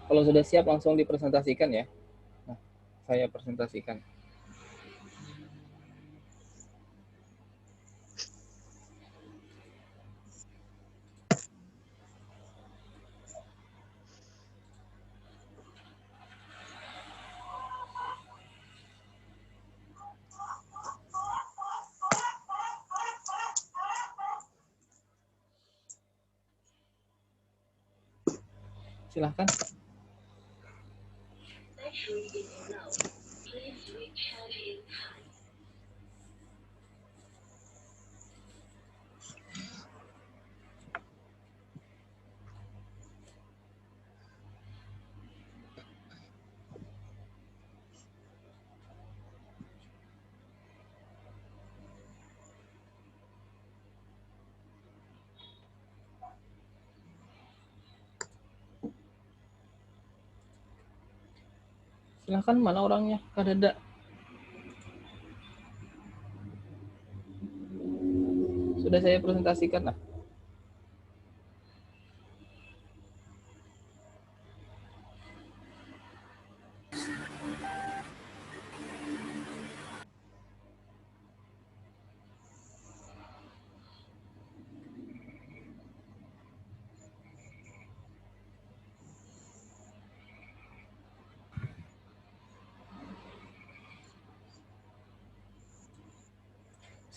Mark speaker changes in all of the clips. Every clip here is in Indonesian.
Speaker 1: Kalau sudah siap langsung dipresentasikan ya. Nah, saya presentasikan. Silahkan. Silahkan, mana orangnya? Kadada. Sudah saya presentasikan. Nah,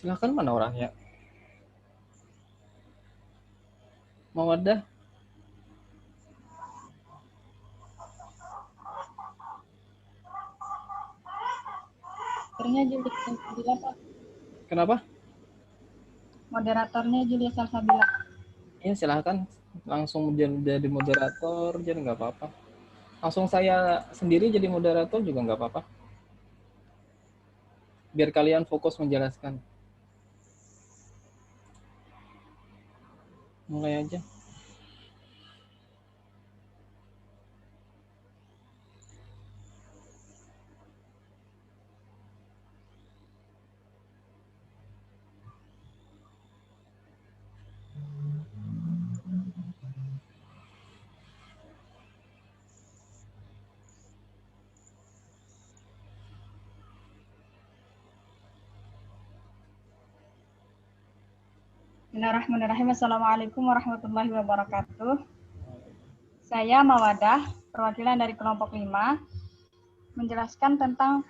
Speaker 1: silahkan, mana orangnya? Mawadah.
Speaker 2: Moderatornya Julia Salsabila, Pak.
Speaker 1: Kenapa?
Speaker 2: Moderatornya Julia Salsabila.
Speaker 1: Ya, silahkan. Langsung jadi moderator, jadi nggak apa-apa. Langsung saya sendiri jadi moderator juga nggak apa-apa. Biar kalian fokus menjelaskan. Mulai aja.
Speaker 2: Bismillahirrahmanirrahim. Assalamualaikum warahmatullahi wabarakatuh. Saya Mawadah, perwakilan dari kelompok 5, menjelaskan tentang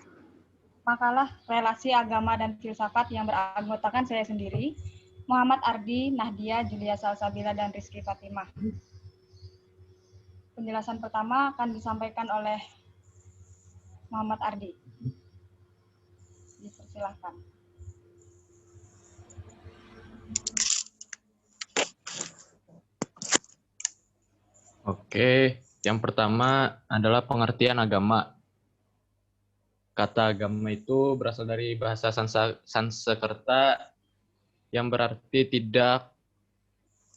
Speaker 2: makalah relasi agama dan filsafat yang beranggotakan saya sendiri, Muhammad Ardi, Nahdia, Julia Salsabila, dan Rizky Fatimah. Penjelasan pertama akan disampaikan oleh Muhammad Ardi. Dipersilahkan.
Speaker 3: Oke, yang pertama adalah pengertian agama. Kata agama itu berasal dari bahasa Sanskerta yang berarti tidak,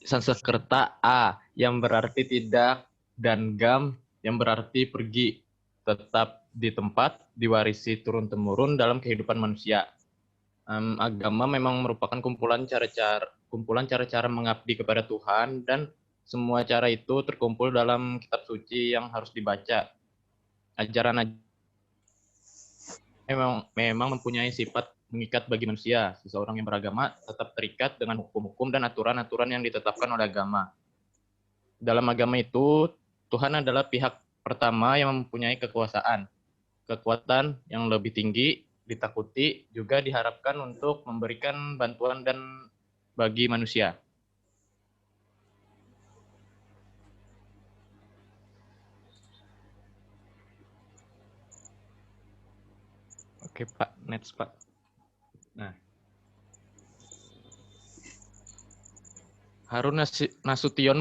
Speaker 3: Sanskerta A yang berarti tidak, dan gam yang berarti pergi, tetap di tempat, diwarisi turun-temurun dalam kehidupan manusia. Agama memang merupakan kumpulan cara-cara mengabdi kepada Tuhan, dan semua cara itu terkumpul dalam kitab suci yang harus dibaca. Ajaran memang mempunyai sifat mengikat bagi manusia. Seseorang yang beragama tetap terikat dengan hukum-hukum dan aturan-aturan yang ditetapkan oleh agama. Dalam agama itu, Tuhan adalah pihak pertama yang mempunyai kekuasaan. Kekuatan yang lebih tinggi ditakuti juga diharapkan untuk memberikan bantuan dan bagi manusia. Oke Pak, next Pak. Nah, Harun Nasution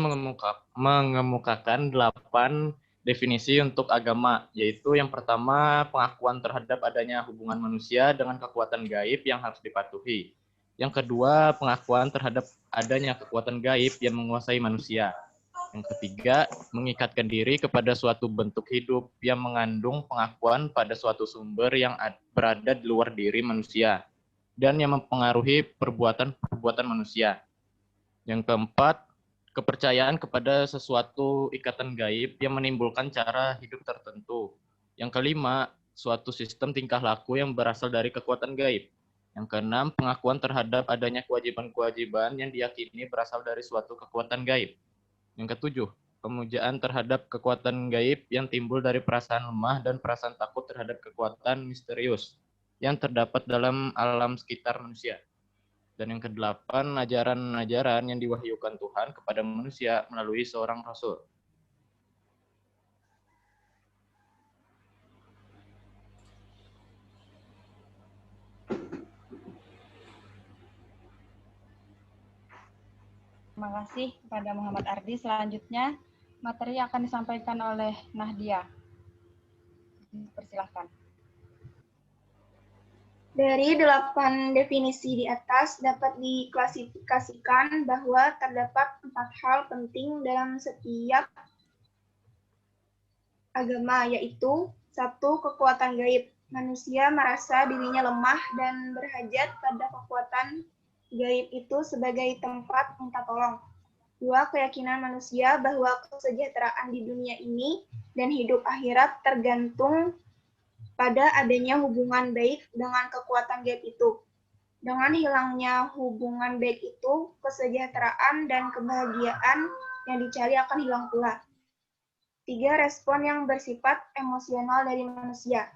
Speaker 3: mengemukakan 8 definisi untuk agama, yaitu yang pertama, pengakuan terhadap adanya hubungan manusia dengan kekuatan gaib yang harus dipatuhi. Yang kedua, pengakuan terhadap adanya kekuatan gaib yang menguasai manusia. Yang ketiga, mengikatkan diri kepada suatu bentuk hidup yang mengandung pengakuan pada suatu sumber yang berada di luar diri manusia dan yang mempengaruhi perbuatan-perbuatan manusia. Yang keempat, kepercayaan kepada sesuatu ikatan gaib yang menimbulkan cara hidup tertentu. Yang kelima, suatu sistem tingkah laku yang berasal dari kekuatan gaib. Yang keenam, pengakuan terhadap adanya kewajiban-kewajiban yang diyakini berasal dari suatu kekuatan gaib. Yang ketujuh, pemujaan terhadap kekuatan gaib yang timbul dari perasaan lemah dan perasaan takut terhadap kekuatan misterius yang terdapat dalam alam sekitar manusia. Dan yang kedelapan, ajaran-ajaran yang diwahyukan Tuhan kepada manusia melalui seorang rasul.
Speaker 2: Terima kasih kepada Muhammad Ardi. Selanjutnya, materi akan disampaikan oleh Nahdia. Persilahkan.
Speaker 4: Dari 8 definisi di atas dapat diklasifikasikan bahwa terdapat 4 hal penting dalam setiap agama, yaitu 1. Kekuatan gaib. Manusia merasa dirinya lemah dan berhajat pada kekuatan gaib itu sebagai tempat minta tolong. 2. Keyakinan manusia bahwa kesejahteraan di dunia ini dan hidup akhirat tergantung pada adanya hubungan baik dengan kekuatan gaib itu. Dengan hilangnya hubungan baik itu, kesejahteraan dan kebahagiaan yang dicari akan hilang pula. 3. Respon yang bersifat emosional dari manusia.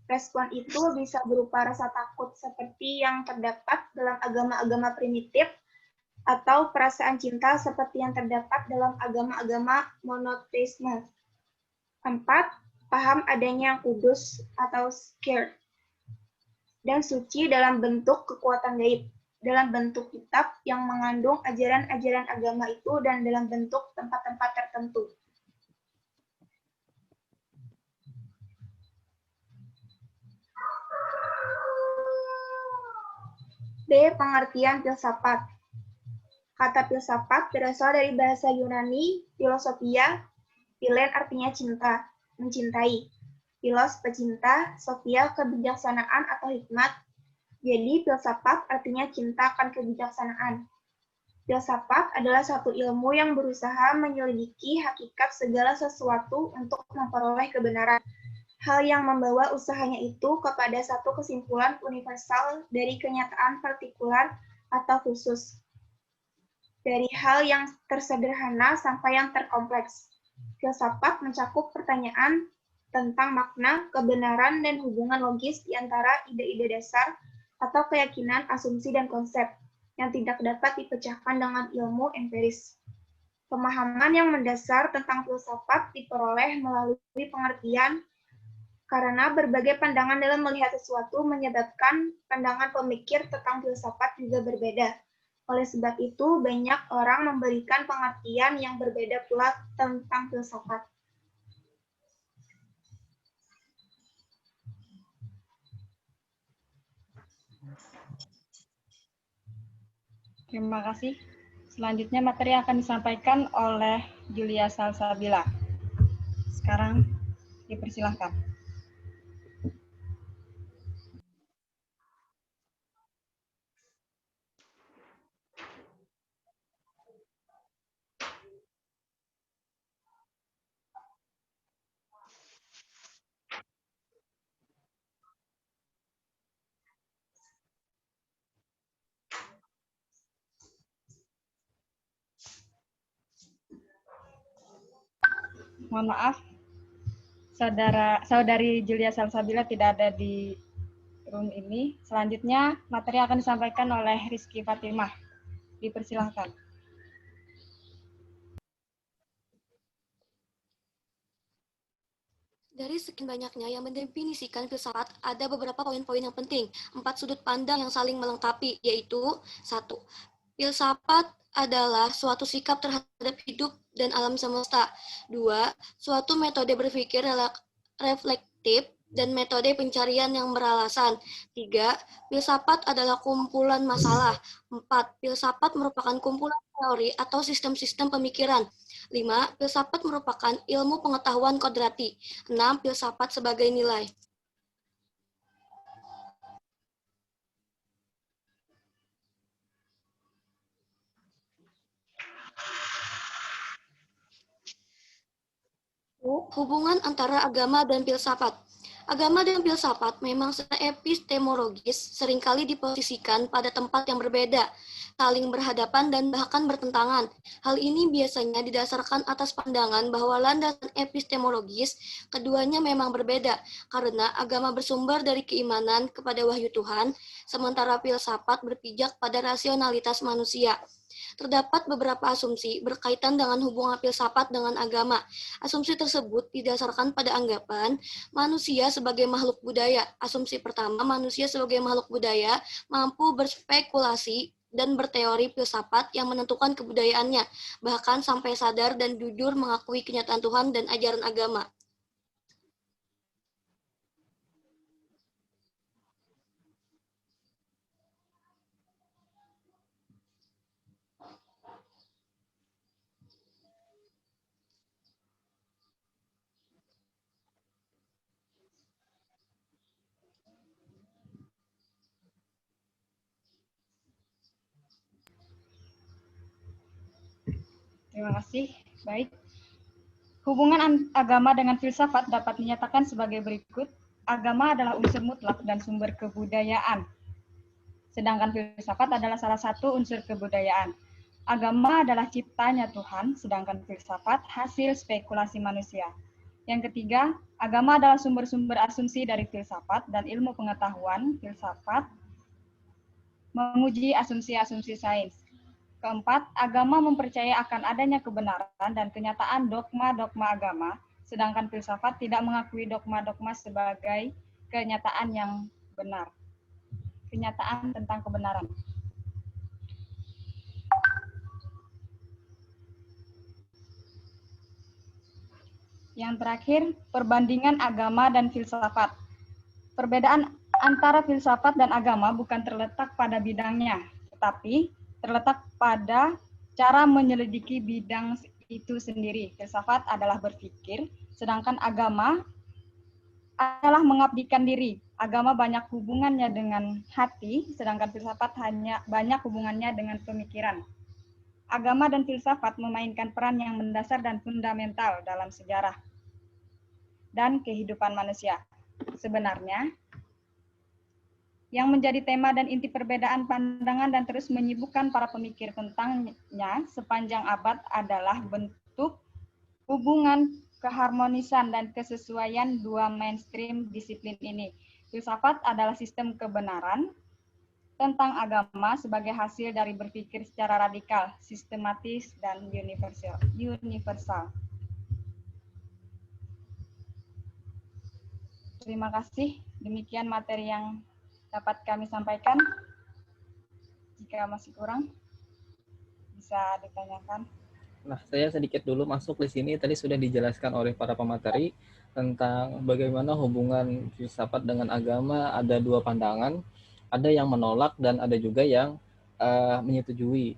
Speaker 4: Respon itu bisa berupa rasa takut seperti yang terdapat dalam agama-agama primitif atau perasaan cinta seperti yang terdapat dalam agama-agama monoteisme. 4. Paham adanya yang kudus atau scared dan suci dalam bentuk kekuatan gaib, dalam bentuk kitab yang mengandung ajaran-ajaran agama itu dan dalam bentuk tempat-tempat tertentu. B. Pengertian filsafat. Kata filsafat berasal dari bahasa Yunani, philosophia, philen artinya cinta, mencintai. Philos pecinta, sophia kebijaksanaan atau hikmat. Jadi filsafat artinya cinta akan kebijaksanaan. Filsafat adalah satu ilmu yang berusaha menyelidiki hakikat segala sesuatu untuk memperoleh kebenaran. Hal yang membawa usahanya itu kepada satu kesimpulan universal dari kenyataan partikular atau khusus. Dari hal yang tersederhana sampai yang terkompleks. Filsafat mencakup pertanyaan tentang makna, kebenaran, dan hubungan logis di antara ide-ide dasar atau keyakinan, asumsi, dan konsep yang tidak dapat dipecahkan dengan ilmu empiris. Pemahaman yang mendasar tentang filsafat diperoleh melalui pengertian karena berbagai pandangan dalam melihat sesuatu menyebabkan pandangan pemikir tentang filsafat juga berbeda. Oleh sebab itu, banyak orang memberikan pengertian yang berbeda pula tentang filsafat.
Speaker 2: Terima kasih. Selanjutnya materi akan disampaikan oleh Julia Salsabila. Sekarang dipersilahkan. Mohon maaf, saudari Julia Salsabila tidak ada di room ini. Selanjutnya materi akan disampaikan oleh Rizky Fatimah. Dipersilahkan.
Speaker 5: Dari sekian banyaknya yang mendefinisikan filsafat, ada beberapa poin-poin yang penting. 4 sudut pandang yang saling melengkapi, yaitu 1. Filsafat adalah suatu sikap terhadap hidup dan alam semesta. 2. Suatu metode berpikir reflektif dan metode pencarian yang beralasan. 3. Filsafat adalah kumpulan masalah. 4. Filsafat merupakan kumpulan teori atau sistem-sistem pemikiran. 5. Filsafat merupakan ilmu pengetahuan kodrati. 6. Filsafat sebagai nilai. Hubungan antara agama dan filsafat. Agama dan filsafat memang secara epistemologis seringkali diposisikan pada tempat yang berbeda, saling berhadapan dan bahkan bertentangan. Hal ini biasanya didasarkan atas pandangan bahwa landasan epistemologis keduanya memang berbeda, karena agama bersumber dari keimanan kepada wahyu Tuhan, sementara filsafat berpijak pada rasionalitas manusia. Terdapat beberapa asumsi berkaitan dengan hubungan filsafat dengan agama. Asumsi tersebut didasarkan pada anggapan manusia sebagai makhluk budaya. Asumsi pertama, manusia sebagai makhluk budaya mampu berspekulasi dan berteori filsafat yang menentukan kebudayaannya, bahkan sampai sadar dan jujur mengakui kenyataan Tuhan dan ajaran agama.
Speaker 2: Terima kasih. Baik. Hubungan agama dengan filsafat dapat dinyatakan sebagai berikut. Agama adalah unsur mutlak dan sumber kebudayaan. Sedangkan filsafat adalah salah satu unsur kebudayaan. Agama adalah ciptanya Tuhan, sedangkan filsafat hasil spekulasi manusia. Yang ketiga, agama adalah sumber-sumber asumsi dari filsafat dan ilmu pengetahuan filsafat menguji asumsi-asumsi sains. Keempat, agama mempercayai akan adanya kebenaran dan kenyataan dogma-dogma agama, sedangkan filsafat tidak mengakui dogma-dogma sebagai kenyataan yang benar. Kenyataan tentang kebenaran. Yang terakhir, perbandingan agama dan filsafat. Perbedaan antara filsafat dan agama bukan terletak pada bidangnya, tetapi terletak pada cara menyelidiki bidang itu sendiri. Filsafat adalah berpikir, sedangkan agama adalah mengabdikan diri. Agama banyak hubungannya dengan hati, sedangkan filsafat hanya banyak hubungannya dengan pemikiran. Agama dan filsafat memainkan peran yang mendasar dan fundamental dalam sejarah dan kehidupan manusia. Sebenarnya, yang menjadi tema dan inti perbedaan pandangan dan terus menyibukkan para pemikir tentangnya sepanjang abad adalah bentuk hubungan keharmonisan dan kesesuaian dua mainstream disiplin ini. Filsafat adalah sistem kebenaran tentang agama sebagai hasil dari berpikir secara radikal, sistematis, dan universal. Terima kasih. Demikian materi yang dapat kami sampaikan. Jika masih kurang, bisa ditanyakan.
Speaker 1: Nah, saya sedikit dulu masuk di sini. Tadi sudah dijelaskan oleh para pemateri tentang bagaimana hubungan filsafat dengan agama. Ada dua pandangan, ada yang menolak dan ada juga yang menyetujui.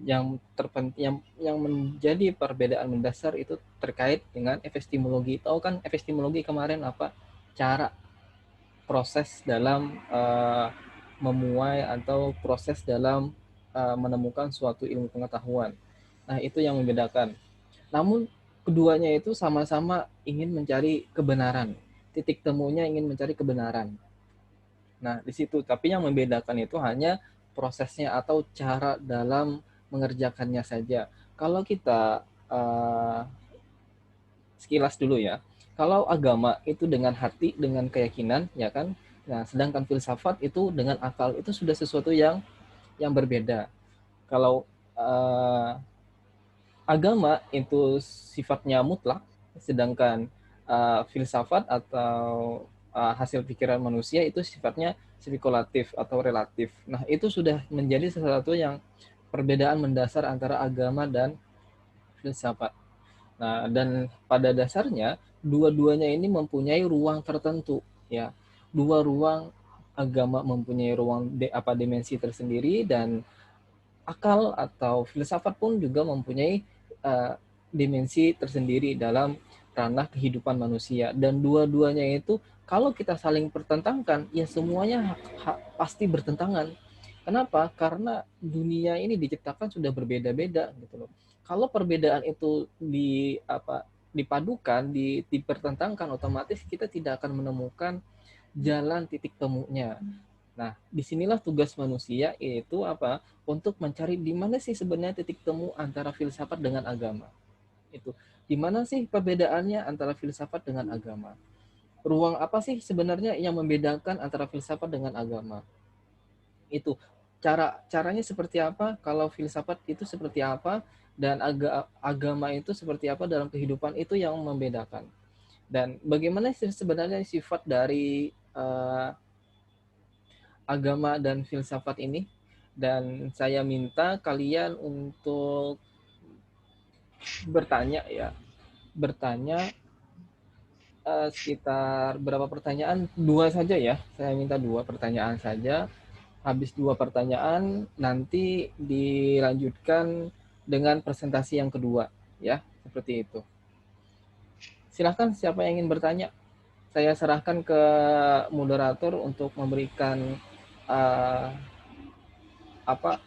Speaker 1: Yang menjadi perbedaan mendasar itu terkait dengan epistemologi. Tahu kan epistemologi kemarin apa? Cara proses dalam memuai atau proses dalam menemukan suatu ilmu pengetahuan. Nah, itu yang membedakan. Namun, keduanya itu sama-sama ingin mencari kebenaran. Titik temunya ingin mencari kebenaran. Nah, di situ. Tapi yang membedakan itu hanya prosesnya atau cara dalam mengerjakannya saja. Kalau kita sekilas dulu ya. Kalau agama itu dengan hati, dengan keyakinan, ya kan? Nah, sedangkan filsafat itu dengan akal, itu sudah sesuatu yang berbeda. Kalau agama itu sifatnya mutlak, sedangkan filsafat atau hasil pikiran manusia itu sifatnya spekulatif atau relatif. Nah, itu sudah menjadi sesuatu yang perbedaan mendasar antara agama dan filsafat. Nah, dan pada dasarnya dua-duanya ini mempunyai ruang tertentu, ya. Dua ruang, agama mempunyai ruang dimensi tersendiri, dan akal atau filsafat pun juga mempunyai dimensi tersendiri dalam ranah kehidupan manusia. Dan dua-duanya itu kalau kita saling pertentangkan, ya semuanya pasti bertentangan. Kenapa? Karena dunia ini diciptakan sudah berbeda-beda gitu loh. Kalau perbedaan itu dipadukan, dipertentangkan, otomatis kita tidak akan menemukan jalan titik temunya. Nah, disinilah tugas manusia yaitu apa? Untuk mencari di mana sih sebenarnya titik temu antara filsafat dengan agama. Itu. Di mana sih perbedaannya antara filsafat dengan agama? Ruang apa sih sebenarnya yang membedakan antara filsafat dengan agama? Itu. Caranya seperti apa? Kalau filsafat itu seperti apa dan agama itu seperti apa dalam kehidupan, itu yang membedakan. Dan bagaimana sebenarnya sifat dari agama dan filsafat ini? Dan saya minta kalian untuk bertanya ya, bertanya sekitar berapa pertanyaan? 2 saja ya. Saya minta 2 pertanyaan saja. Habis 2 pertanyaan nanti dilanjutkan dengan presentasi yang kedua ya, seperti itu. Silahkan siapa yang ingin bertanya. Saya serahkan ke moderator untuk memberikan uh, apa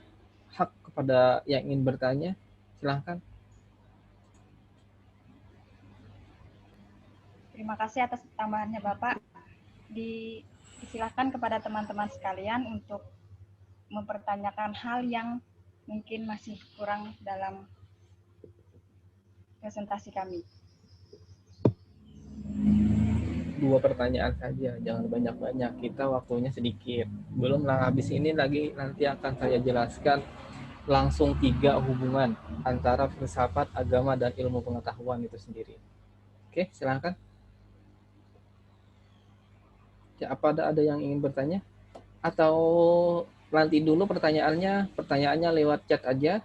Speaker 1: hak kepada yang ingin bertanya. Silahkan.
Speaker 2: Terima kasih atas tambahannya Bapak. Disilahkan kepada teman-teman sekalian untuk mempertanyakan hal yang mungkin masih kurang dalam presentasi kami.
Speaker 1: 2 pertanyaan saja, jangan banyak-banyak. Kita waktunya sedikit. Belum lah habis ini lagi nanti akan saya jelaskan langsung 3 hubungan antara filsafat, agama, dan ilmu pengetahuan itu sendiri. Oke, silakan. Ya, apa ada yang ingin bertanya? Atau nanti dulu pertanyaannya lewat chat aja.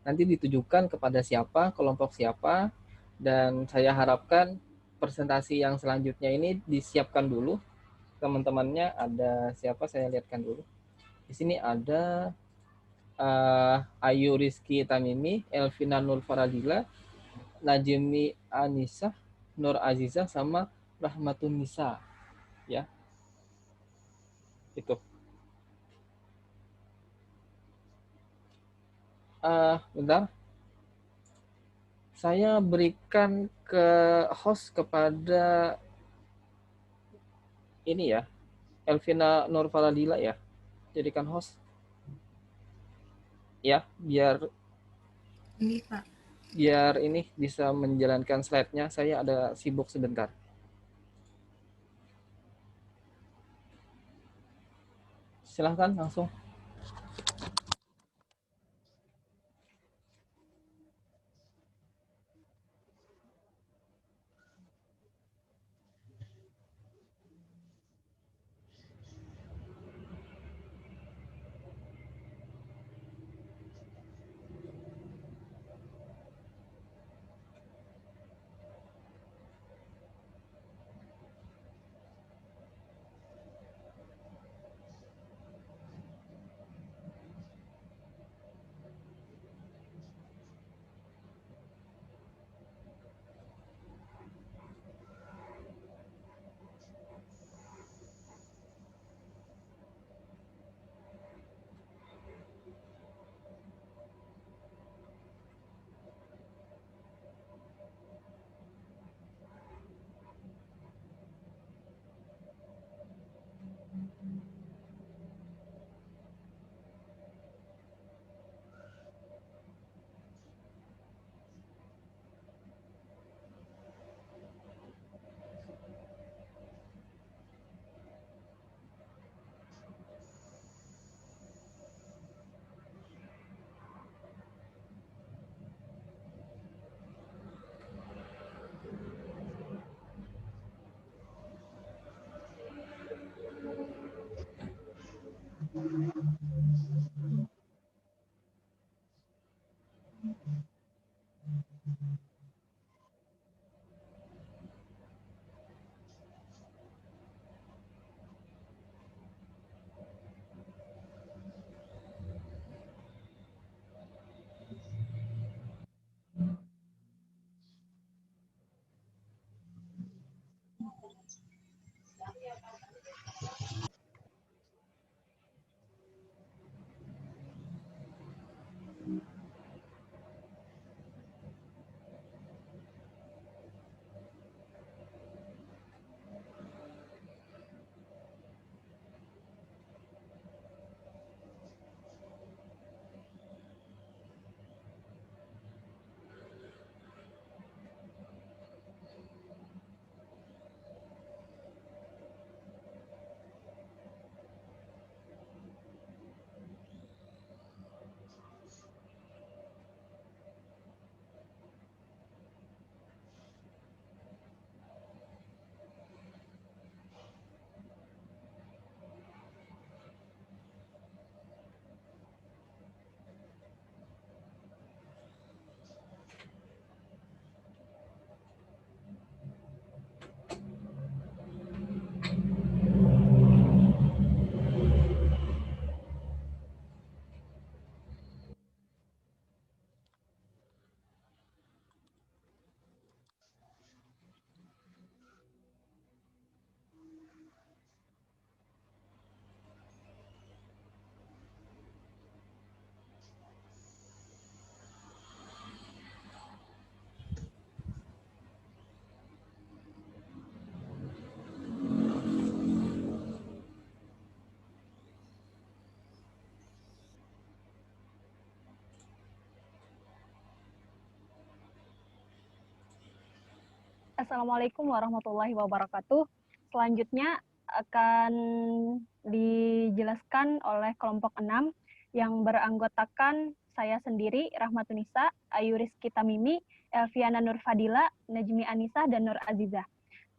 Speaker 1: Nanti ditujukan kepada siapa, kelompok siapa, dan saya harapkan presentasi yang selanjutnya ini disiapkan dulu. Teman-temannya ada siapa, saya lihatkan dulu. Di sini ada Ayu Rizky Tamimi, Elvina Nur Faradila, Najmi Anissa, Nur Aziza, sama Rahmatun Nisa. Ya, itu. Bentar. Saya berikan ke host kepada ini ya, Elvina Nur Faradila ya. Jadikan host. Ya, biar
Speaker 6: Ini Pak.
Speaker 1: biar ini bisa menjalankan slide-nya. Saya ada sibuk sebentar. Silahkan langsung.
Speaker 7: Assalamualaikum warahmatullahi wabarakatuh. Selanjutnya akan dijelaskan oleh kelompok 6 yang beranggotakan saya sendiri, Rahmatunisa, Ayu Rizky Tamimi, Elviana Nur Fadila, Najmi Anissa, dan Nur Azizah.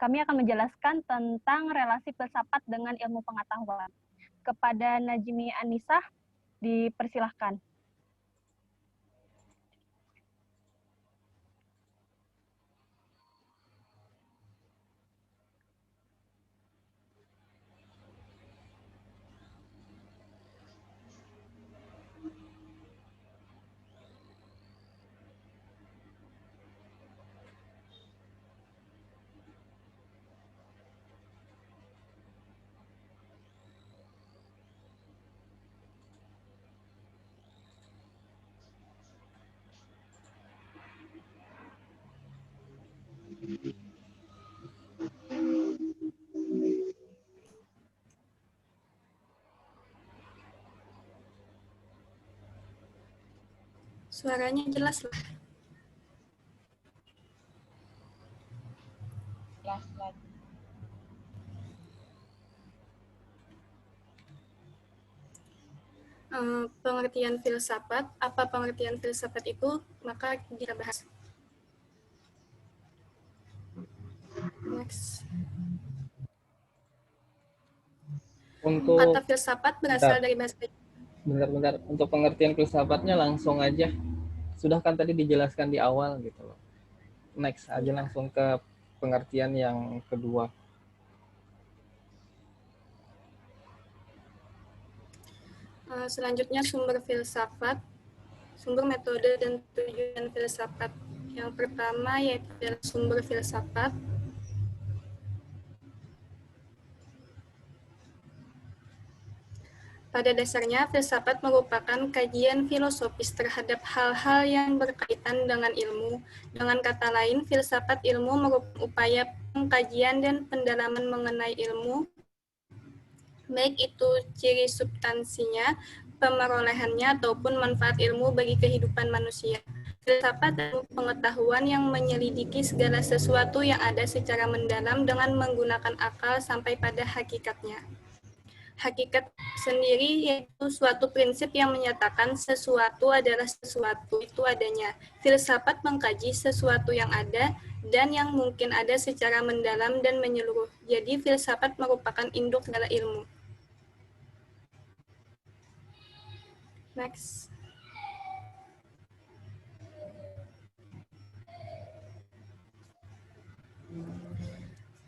Speaker 7: Kami akan menjelaskan tentang relasi filsafat dengan ilmu pengetahuan. Kepada Najmi Anissa, dipersilahkan.
Speaker 5: Suaranya jelas lah.
Speaker 2: Jelas lagi.
Speaker 5: Pengertian filsafat, apa pengertian filsafat itu, maka kita bahas. Next.
Speaker 1: Untuk
Speaker 5: Kata filsafat berasal dari bahasa
Speaker 1: bentar. Untuk pengertian filsafatnya langsung aja. Sudah kan tadi dijelaskan di awal gitu loh. Next aja langsung ke pengertian yang kedua.
Speaker 5: Selanjutnya sumber filsafat, sumber metode dan tujuan filsafat. Yang pertama yaitu sumber filsafat. Pada dasarnya, filsafat merupakan kajian filosofis terhadap hal-hal yang berkaitan dengan ilmu. Dengan kata lain, filsafat ilmu merupakan upaya pengkajian dan pendalaman mengenai ilmu, baik itu ciri substansinya, pemerolehannya, ataupun manfaat ilmu bagi kehidupan manusia. Filsafat adalah pengetahuan yang menyelidiki segala sesuatu yang ada secara mendalam dengan menggunakan akal sampai pada hakikatnya. Hakikat sendiri yaitu suatu prinsip yang menyatakan sesuatu adalah sesuatu itu adanya. Filsafat mengkaji sesuatu yang ada dan yang mungkin ada secara mendalam dan menyeluruh. Jadi filsafat merupakan induk segala ilmu. Next.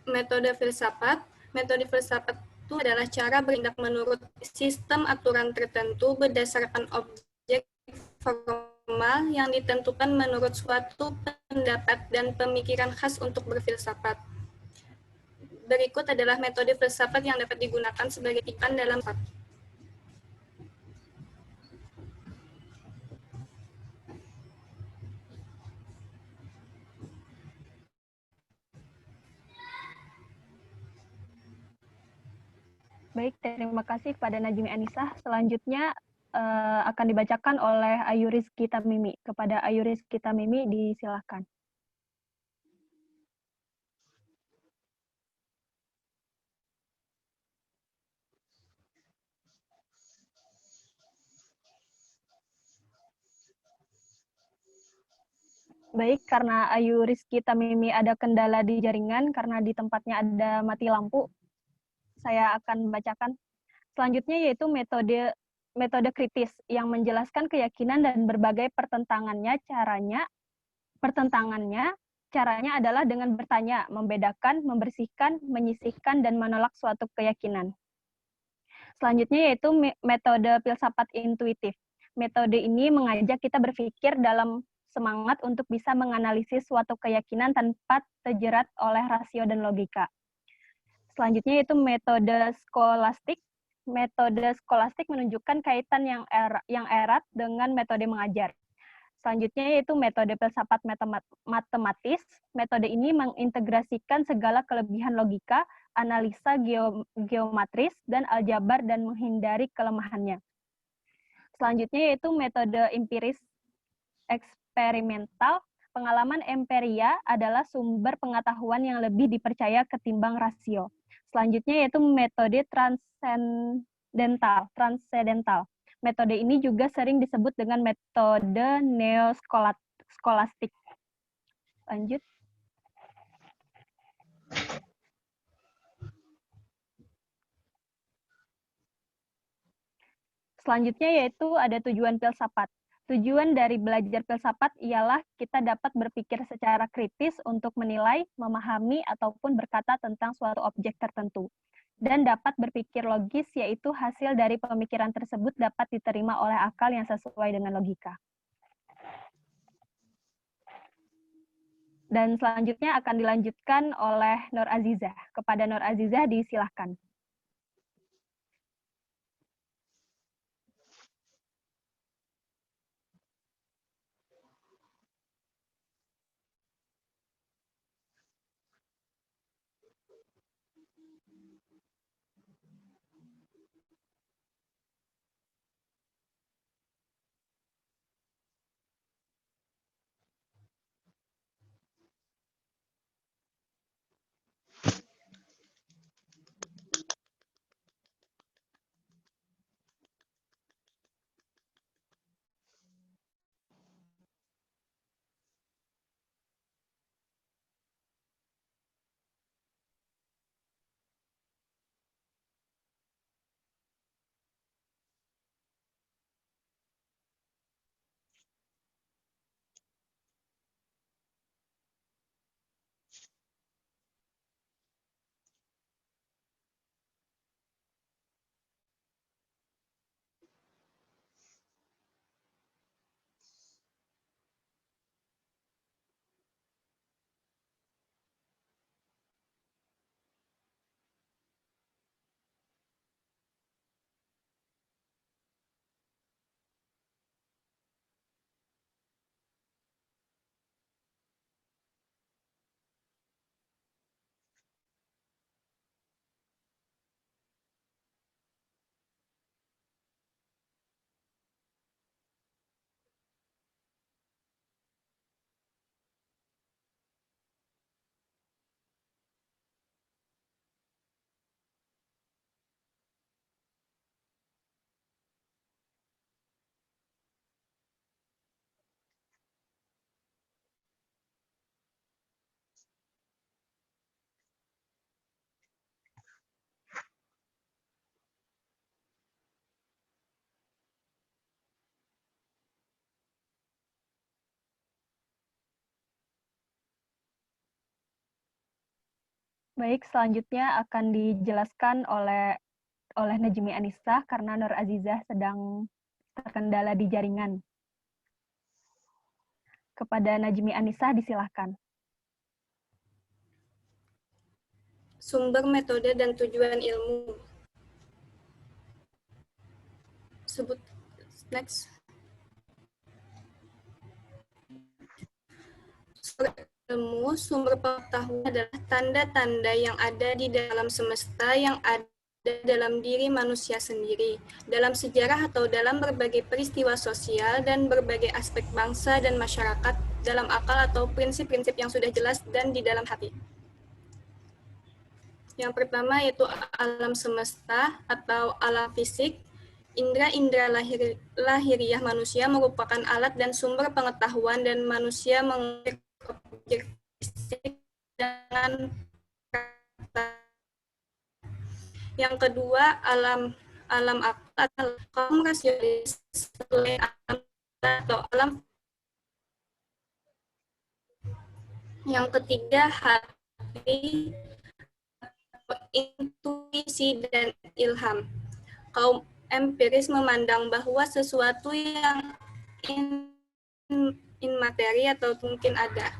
Speaker 5: Metode filsafat. Metode filsafat itu adalah cara bertindak menurut sistem aturan tertentu berdasarkan objek formal yang ditentukan menurut suatu pendapat dan pemikiran khas untuk berfilsafat. Berikut adalah metode filsafat yang dapat digunakan sebagai tipan dalam filsafat.
Speaker 7: Baik, terima kasih kepada Najmi Anissa. Selanjutnya akan dibacakan oleh Ayu Rizky Tamimi. Kepada Ayu Rizky Tamimi, disilakan. Baik, karena Ayu Rizky Tamimi ada kendala di jaringan, karena di tempatnya ada mati lampu, saya akan bacakan. Selanjutnya yaitu metode kritis yang menjelaskan keyakinan dan berbagai pertentangannya. Caranya adalah dengan bertanya, membedakan, membersihkan, menyisihkan, dan menolak suatu keyakinan. Selanjutnya yaitu metode filsafat intuitif. Metode ini mengajak kita berpikir dalam semangat untuk bisa menganalisis suatu keyakinan tanpa terjerat oleh rasio dan logika. Selanjutnya yaitu metode skolastik. Metode skolastik menunjukkan kaitan yang erat dengan metode mengajar. Selanjutnya yaitu metode filsafat matematis. Metode ini mengintegrasikan segala kelebihan logika, analisa geometris, dan aljabar dan menghindari kelemahannya. Selanjutnya yaitu metode empiris eksperimental. Pengalaman empiria adalah sumber pengetahuan yang lebih dipercaya ketimbang rasio. Selanjutnya yaitu metode transendental. Metode ini juga sering disebut dengan metode neoskolastik. Lanjut. Selanjutnya yaitu ada tujuan filsafat. Tujuan dari belajar filsafat ialah kita dapat berpikir secara kritis untuk menilai, memahami, ataupun berkata tentang suatu objek tertentu. Dan dapat berpikir logis, yaitu hasil dari pemikiran tersebut dapat diterima oleh akal yang sesuai dengan logika. Dan selanjutnya akan dilanjutkan oleh Nur Azizah. Kepada Nur Azizah disilahkan. Baik, selanjutnya akan dijelaskan oleh Najmi Anissa karena Nur Azizah sedang terkendala di jaringan. Kepada Najmi Anissa disilahkan.
Speaker 5: Sumber, metode, dan tujuan ilmu. Sebut next. Ilmu, sumber pengetahuan adalah tanda-tanda yang ada di dalam semesta yang ada dalam diri manusia sendiri, dalam sejarah atau dalam berbagai peristiwa sosial dan berbagai aspek bangsa dan masyarakat, dalam akal atau prinsip-prinsip yang sudah jelas dan di dalam hati. Yang pertama yaitu alam semesta atau alam fisik. Indra-indra lahiriah manusia merupakan alat dan sumber pengetahuan dan manusia mengubah objek fisik dengan kata. Yang kedua, alam akal, kaum rasionalis selain alam atau alam. Yang ketiga, hati, intuisi, dan ilham. Kaum empiris memandang bahwa sesuatu yang materi atau mungkin ada.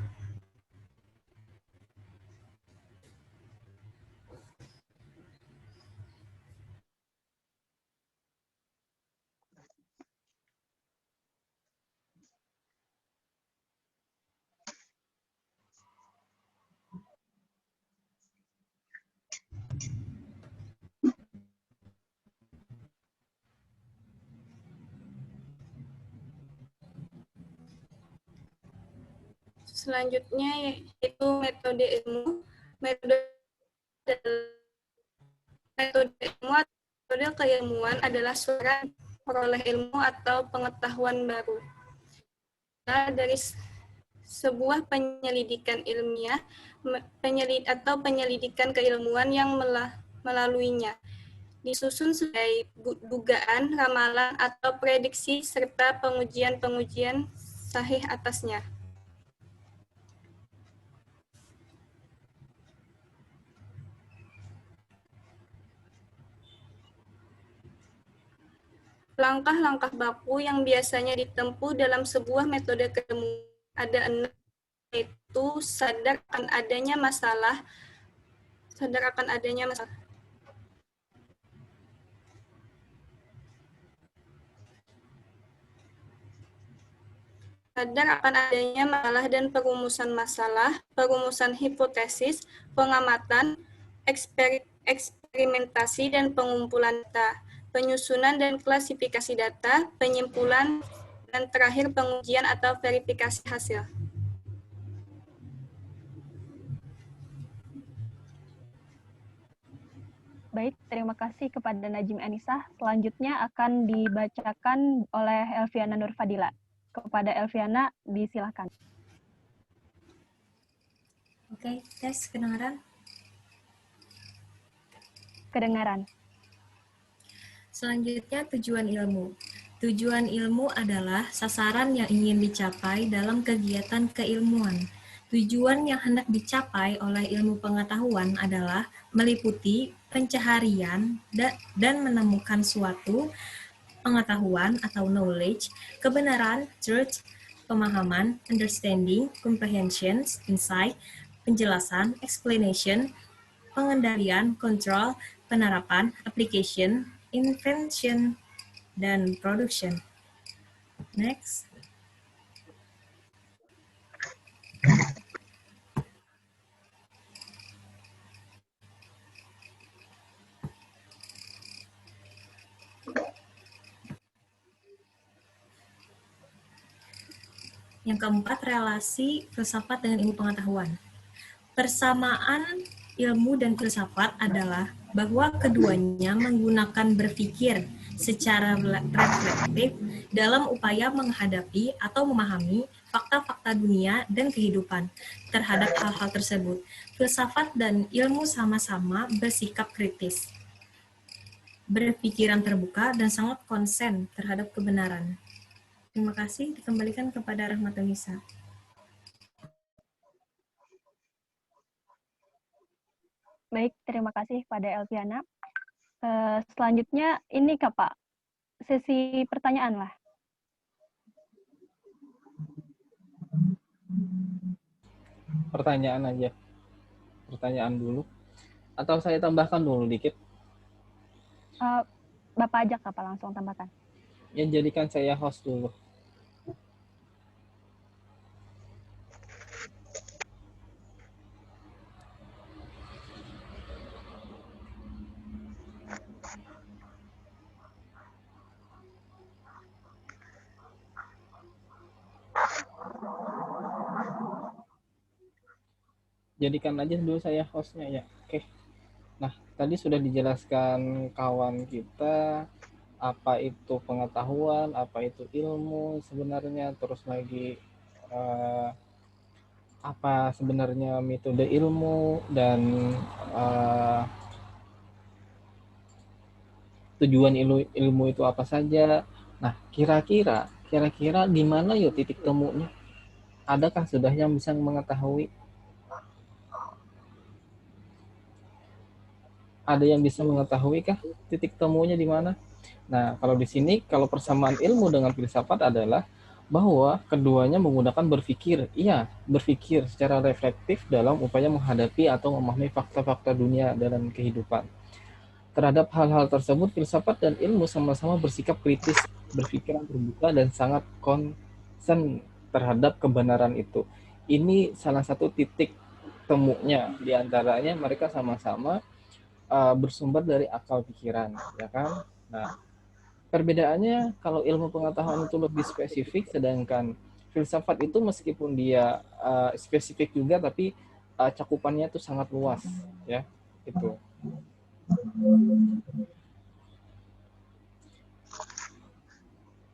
Speaker 8: Selanjutnya yaitu metode ilmu. Metode ilmu atau metode keilmuan adalah suara peroleh ilmu atau pengetahuan baru. Nah, dari sebuah penyelidikan ilmiah atau penyelidikan keilmuan yang melaluinya. Disusun sebagai dugaan, ramalan, atau prediksi, serta pengujian-pengujian sahih atasnya. Langkah-langkah baku yang biasanya ditempuh dalam sebuah metode keilmuan ada 6, yaitu sadar akan adanya masalah, sadar akan adanya masalah, dan perumusan masalah, perumusan hipotesis, pengamatan, eksperimentasi dan pengumpulan data, penyusunan dan klasifikasi data, penyimpulan, dan terakhir pengujian atau verifikasi hasil.
Speaker 7: Baik, terima kasih kepada Najim Anissa. Selanjutnya akan dibacakan oleh Elviana Nurfadila. Kepada Elviana, disilakan.
Speaker 6: Oke, tes kedengaran?
Speaker 7: Kedengaran.
Speaker 6: Selanjutnya, tujuan ilmu. Tujuan ilmu adalah sasaran yang ingin dicapai dalam kegiatan keilmuan. Tujuan yang hendak dicapai oleh ilmu pengetahuan adalah meliputi pencaharian dan menemukan suatu pengetahuan atau knowledge, kebenaran, truth, pemahaman, understanding, comprehension, insight, penjelasan, explanation, pengendalian, control, penerapan, application, invention, dan production. Next. Yang keempat, relasi filsafat dengan ilmu pengetahuan. Persamaan ilmu dan filsafat adalah bahwa keduanya menggunakan berpikir secara reflektif dalam upaya menghadapi atau memahami fakta-fakta dunia dan kehidupan. Terhadap hal-hal tersebut, filsafat dan ilmu sama-sama bersikap kritis, berpikiran terbuka, dan sangat konsen terhadap kebenaran. Terima kasih, dikembalikan kepada Rahmatulisa.
Speaker 7: Baik, terima kasih pada Elviana. Selanjutnya ini Kak Pak, sesi pertanyaan lah.
Speaker 1: Pertanyaan aja. Pertanyaan dulu. Atau saya tambahkan dulu dikit?
Speaker 7: Bapak aja Kak Pak, langsung tambahkan.
Speaker 1: Ya, jadikan saya host dulu. Jadikan aja dulu saya hostnya ya. Oke. Nah, tadi sudah dijelaskan kawan kita apa itu pengetahuan, apa itu ilmu sebenarnya, terus lagi apa sebenarnya metode ilmu dan tujuan ilmu itu apa saja. Nah, kira-kira di mana yuk titik temunya? Adakah sudah yang bisa mengetahui? Ada yang bisa mengetahui kah titik temunya di mana? Nah, kalau di sini, kalau persamaan ilmu dengan filsafat adalah bahwa keduanya menggunakan berpikir. Iya, berpikir secara reflektif dalam upaya menghadapi atau memahami fakta-fakta dunia dalam kehidupan. Terhadap hal-hal tersebut, filsafat dan ilmu sama-sama bersikap kritis, berpikiran terbuka, dan sangat concern terhadap kebenaran itu. Ini salah satu titik temunya. Di antaranya mereka sama-sama bersumber dari akal pikiran, ya kan? Nah, perbedaannya kalau ilmu pengetahuan itu lebih spesifik, sedangkan filsafat itu meskipun dia spesifik juga, tapi cakupannya itu sangat luas, ya. Itu.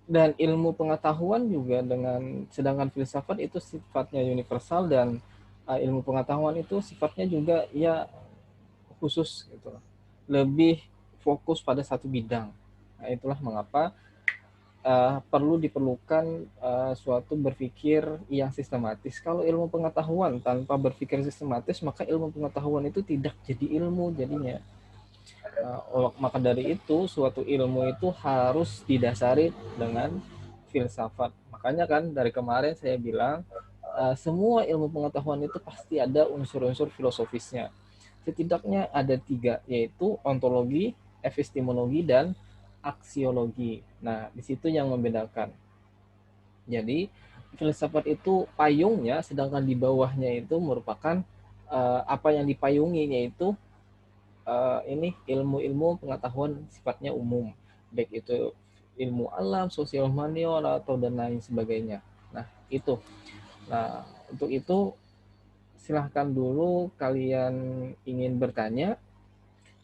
Speaker 1: Dan ilmu pengetahuan juga sedangkan filsafat itu sifatnya universal dan ilmu pengetahuan itu sifatnya juga ya khusus gitu. Lebih fokus pada satu bidang. Nah, itulah mengapa diperlukan suatu berpikir yang sistematis. Kalau ilmu pengetahuan tanpa berpikir sistematis, maka ilmu pengetahuan itu tidak jadi ilmu jadinya. Maka dari itu, suatu ilmu itu harus didasari dengan filsafat. Makanya kan dari kemarin saya bilang, semua ilmu pengetahuan itu pasti ada unsur-unsur filosofisnya. Setidaknya ada 3, yaitu ontologi, epistemologi, dan aksiologi. Nah, di situ yang membedakan. Jadi, filsafat itu payungnya, sedangkan di bawahnya itu merupakan apa yang dipayungi, yaitu ini ilmu-ilmu pengetahuan sifatnya umum, baik itu ilmu alam, sosial humaniora, atau dan lain sebagainya. Nah, itu. Nah, untuk itu silahkan dulu kalian ingin bertanya.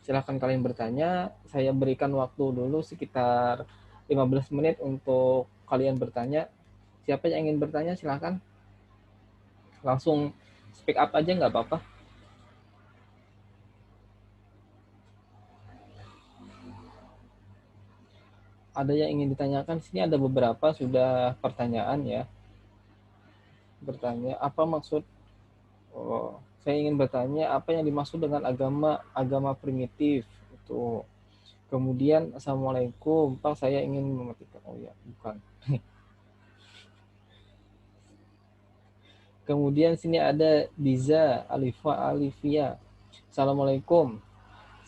Speaker 1: Silahkan kalian bertanya. Saya berikan waktu dulu sekitar 15 menit untuk kalian bertanya. Siapa yang ingin bertanya silahkan. Langsung speak up aja nggak apa-apa. Ada yang ingin ditanyakan? Sini ada beberapa sudah pertanyaan ya. Bertanya, apa maksud? Oh, saya ingin bertanya apa yang dimaksud dengan agama primitif itu. Kemudian assalamualaikum, Pak, saya ingin mematikan. Oh ya, bukan. Kemudian sini ada Diza Alivia. Assalamualaikum.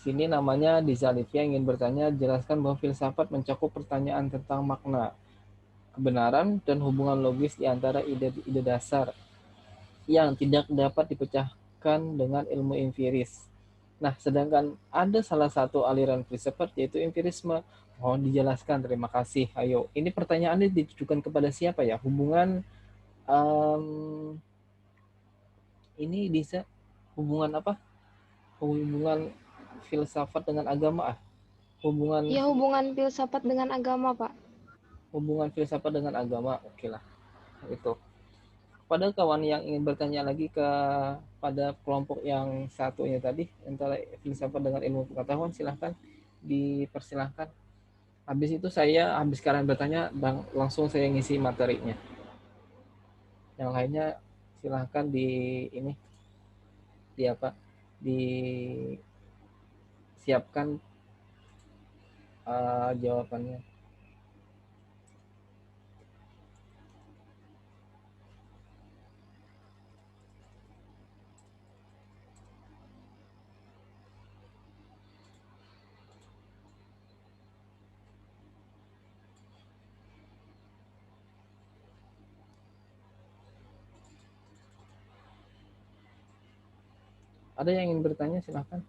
Speaker 1: Sini namanya Diza Alivia ingin bertanya, jelaskan bahwa filsafat mencakup pertanyaan tentang makna, kebenaran, dan hubungan logis di antara ide-ide dasar yang tidak dapat dipecahkan dengan ilmu empiris. Nah, sedangkan ada salah satu aliran filsafat yaitu empirisme. Mohon dijelaskan, terima kasih. Ayo, ini pertanyaannya ditujukan kepada siapa ya? Hubungan ini bisa hubungan apa? Hubungan filsafat dengan agama hubungan
Speaker 9: Ya, hubungan filsafat dengan agama, Pak.
Speaker 1: Hubungan filsafat dengan agama, oke lah itu. Pada kawan yang ingin bertanya lagi pada kelompok yang satunya tadi antara filsafat dengan ilmu pengetahuan, silahkan dipersilahkan. Habis itu habis kalian bertanya langsung saya ngisi materinya. Yang lainnya silahkan disiapkan jawabannya. Ada yang ingin bertanya silahkan.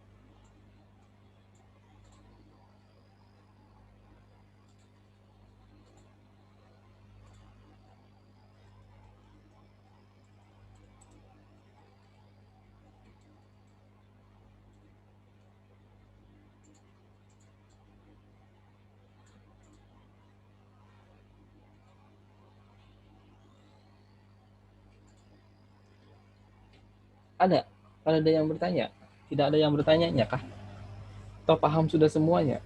Speaker 1: Ada yang bertanya? Tidak ada yang bertanya kah? Atau paham sudah semuanya?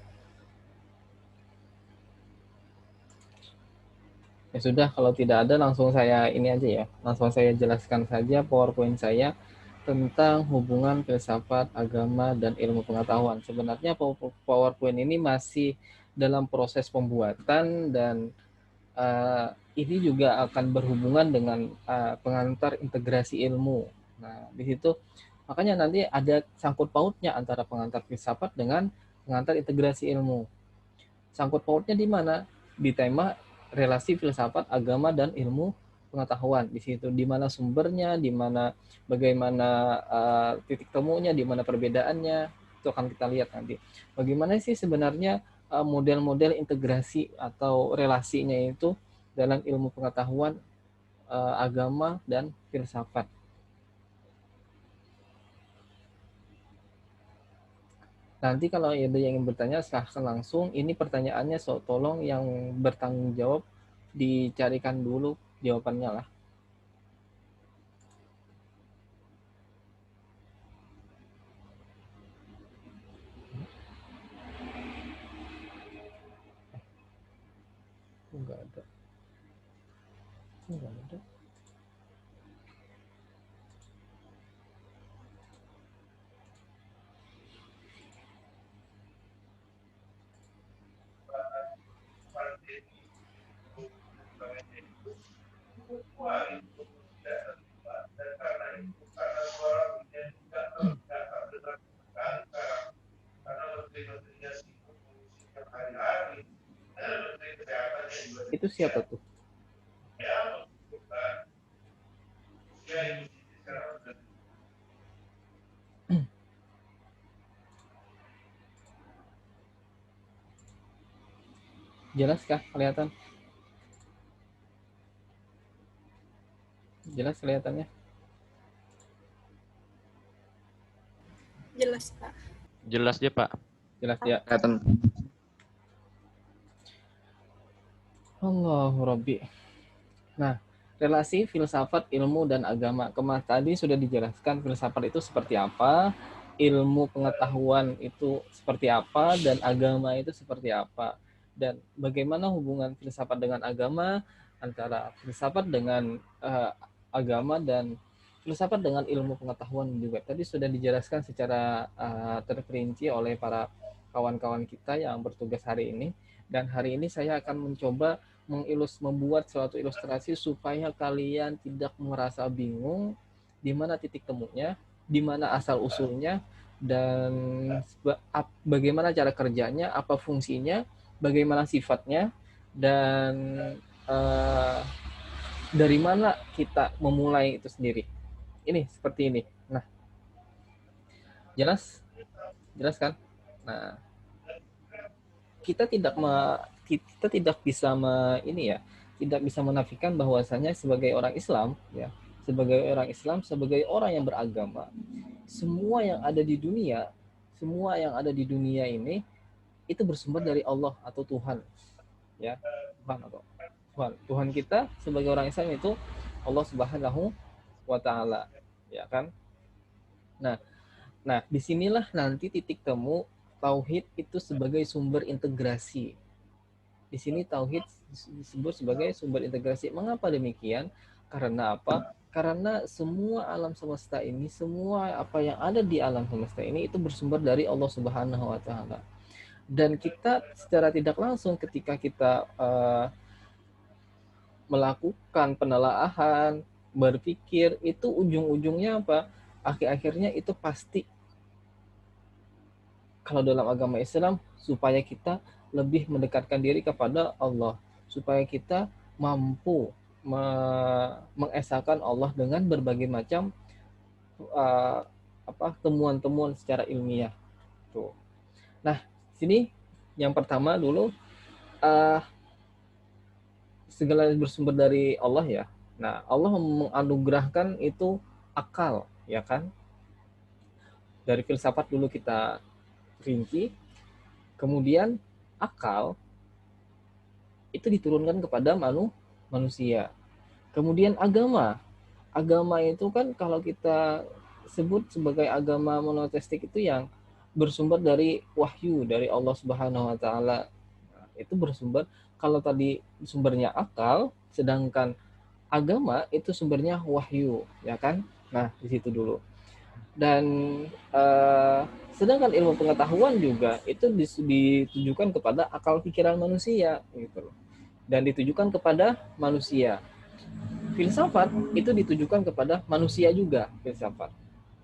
Speaker 1: Ya sudah, kalau tidak ada langsung saya ini aja ya. Langsung saya jelaskan saja PowerPoint saya tentang hubungan filsafat, agama, dan ilmu pengetahuan. Sebenarnya PowerPoint ini masih dalam proses pembuatan dan ini juga akan berhubungan dengan pengantar integrasi ilmu. Nah, di situ makanya nanti ada sangkut pautnya antara pengantar filsafat dengan pengantar integrasi ilmu. Sangkut pautnya di mana? Di tema relasi filsafat, agama, dan ilmu pengetahuan. Di situ di mana sumbernya, di mana bagaimana titik temunya, di mana perbedaannya, itu akan kita lihat nanti. Bagaimana sih sebenarnya model-model integrasi atau relasinya itu dalam ilmu pengetahuan agama dan filsafat. Nanti kalau ada yang ingin bertanya, silahkan langsung. Ini pertanyaannya, so tolong yang bertanggung jawab dicarikan dulu jawabannya lah. Enggak ada. Enggak ada. Itu siapa tuh? Jelaskah kelihatan? Jelas kelihatannya?
Speaker 8: Jelas, Pak.
Speaker 3: Jelas ya, Pak.
Speaker 1: Jelas ya.
Speaker 3: Kelihatan.
Speaker 1: Allahu Rabbi. Nah, relasi filsafat, ilmu, dan agama. Tadi sudah dijelaskan filsafat itu seperti apa, ilmu pengetahuan itu seperti apa, dan agama itu seperti apa. Dan bagaimana hubungan filsafat dengan agama, antara filsafat dengan agama, dan filsafat dengan ilmu pengetahuan juga. Tadi sudah dijelaskan secara terperinci oleh para kawan-kawan kita yang bertugas hari ini. Dan hari ini saya akan mencoba membuat suatu ilustrasi supaya kalian tidak merasa bingung di mana titik temunya, di mana asal usulnya, dan bagaimana cara kerjanya, apa fungsinya, bagaimana sifatnya, dan dari mana kita memulai itu sendiri. Ini seperti ini. Nah, jelas kan? Nah, kita tidak bisa tidak bisa menafikan bahwasanya sebagai orang Islam, ya, sebagai orang yang beragama, semua yang ada di dunia ini itu bersumber dari Allah atau Tuhan, ya, Tuhan kita sebagai orang Islam itu Allah Subhanahu wa Ta'ala, ya kan? Nah, disinilah nanti titik temu tauhid itu sebagai sumber integrasi. Di sini tauhid disebut sebagai sumber integrasi. Mengapa demikian? Karena apa? Karena semua alam semesta ini, semua apa yang ada di alam semesta ini itu bersumber dari Allah Subhanahu wa Ta'ala. Dan kita secara tidak langsung ketika kita melakukan penelaahan, berpikir, itu ujung-ujungnya apa? Akhir-akhirnya itu pasti, kalau dalam agama Islam, supaya kita lebih mendekatkan diri kepada Allah, supaya kita mampu mengesahkan Allah dengan berbagai macam temuan-temuan secara ilmiah. Tuh. Nah, sini yang pertama dulu, segala bersumber dari Allah, ya. Nah, Allah menganugerahkan itu akal, ya kan? Dari filsafat dulu kita rinci, kemudian akal itu diturunkan kepada manusia. Kemudian agama itu kan kalau kita sebut sebagai agama monoteistik itu yang bersumber dari wahyu dari Allah Subhanahu wa Ta'ala. Itu bersumber, kalau tadi sumbernya akal, sedangkan agama itu sumbernya wahyu, ya kan? Nah, di situ dulu. Dan sedangkan ilmu pengetahuan juga itu ditujukan kepada akal pikiran manusia, gitu. Dan ditujukan kepada manusia. Filsafat itu ditujukan kepada manusia juga, filsafat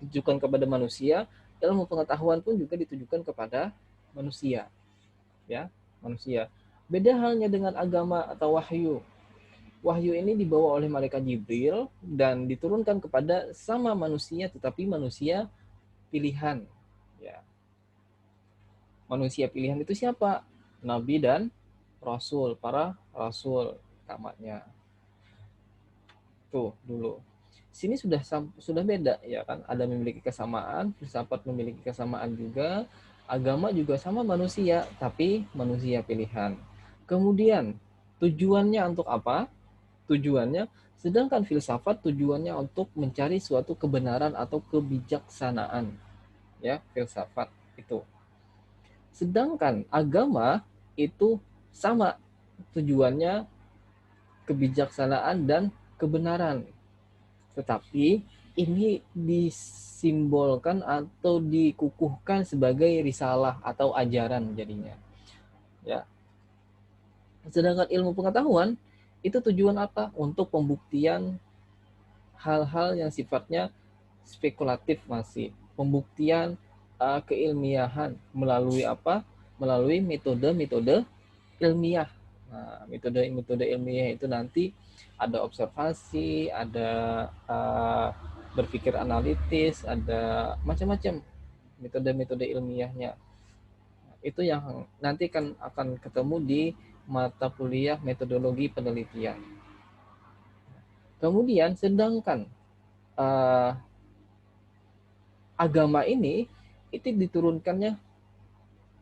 Speaker 1: ditujukan kepada manusia, ilmu pengetahuan pun juga ditujukan kepada manusia, ya, manusia. Beda halnya dengan agama atau wahyu. Wahyu ini dibawa oleh malaikat Jibril dan diturunkan kepada sama manusia, tetapi manusia pilihan, ya. Manusia pilihan itu siapa? Nabi dan Rasul, para Rasul utamanya. Tuh dulu. Sini sudah beda ya kan, ada memiliki kesamaan, filsafat memiliki kesamaan juga, agama juga sama manusia, tapi manusia pilihan. Kemudian tujuannya untuk apa? Tujuannya, sedangkan filsafat tujuannya untuk mencari suatu kebenaran atau kebijaksanaan. Ya, filsafat itu. Sedangkan agama itu sama tujuannya kebijaksanaan dan kebenaran. Tetapi ini disimbolkan atau dikukuhkan sebagai risalah atau ajaran jadinya. Ya. Sedangkan ilmu pengetahuan itu tujuan apa? Untuk pembuktian hal-hal yang sifatnya spekulatif masih. Pembuktian keilmiahan melalui apa? Melalui metode-metode ilmiah. Nah, metode ilmiah itu nanti ada observasi, ada berpikir analitis, ada macam-macam metode-metode ilmiahnya. Itu yang nanti akan ketemu di mata kuliah metodologi penelitian. Kemudian sedangkan agama ini itu diturunkannya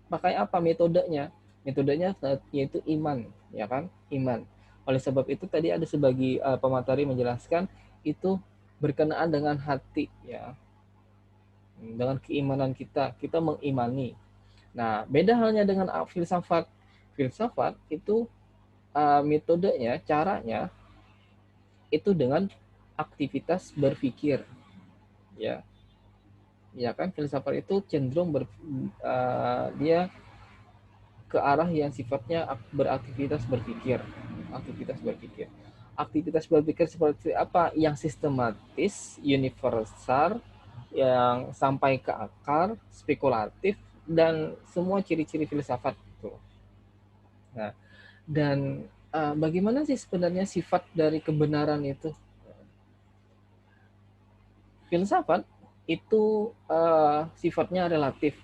Speaker 1: pakai apa metodenya? Metodenya yaitu iman, ya kan? Iman. Oleh sebab itu tadi ada sebagai pemateri menjelaskan itu berkenaan dengan hati, ya. Dengan keimanan kita mengimani. Nah, beda halnya dengan filsafat. Filsafat itu metodenya, caranya itu dengan aktivitas berpikir, ya. Ya kan, filsafat itu cenderung dia ke arah yang sifatnya beraktivitas berpikir. Aktivitas berpikir seperti apa? Yang sistematis, universal, yang sampai ke akar, spekulatif, dan semua ciri-ciri filsafat itu. Nah, dan bagaimana sih sebenarnya sifat dari kebenaran itu? Filsafat itu sifatnya relatif.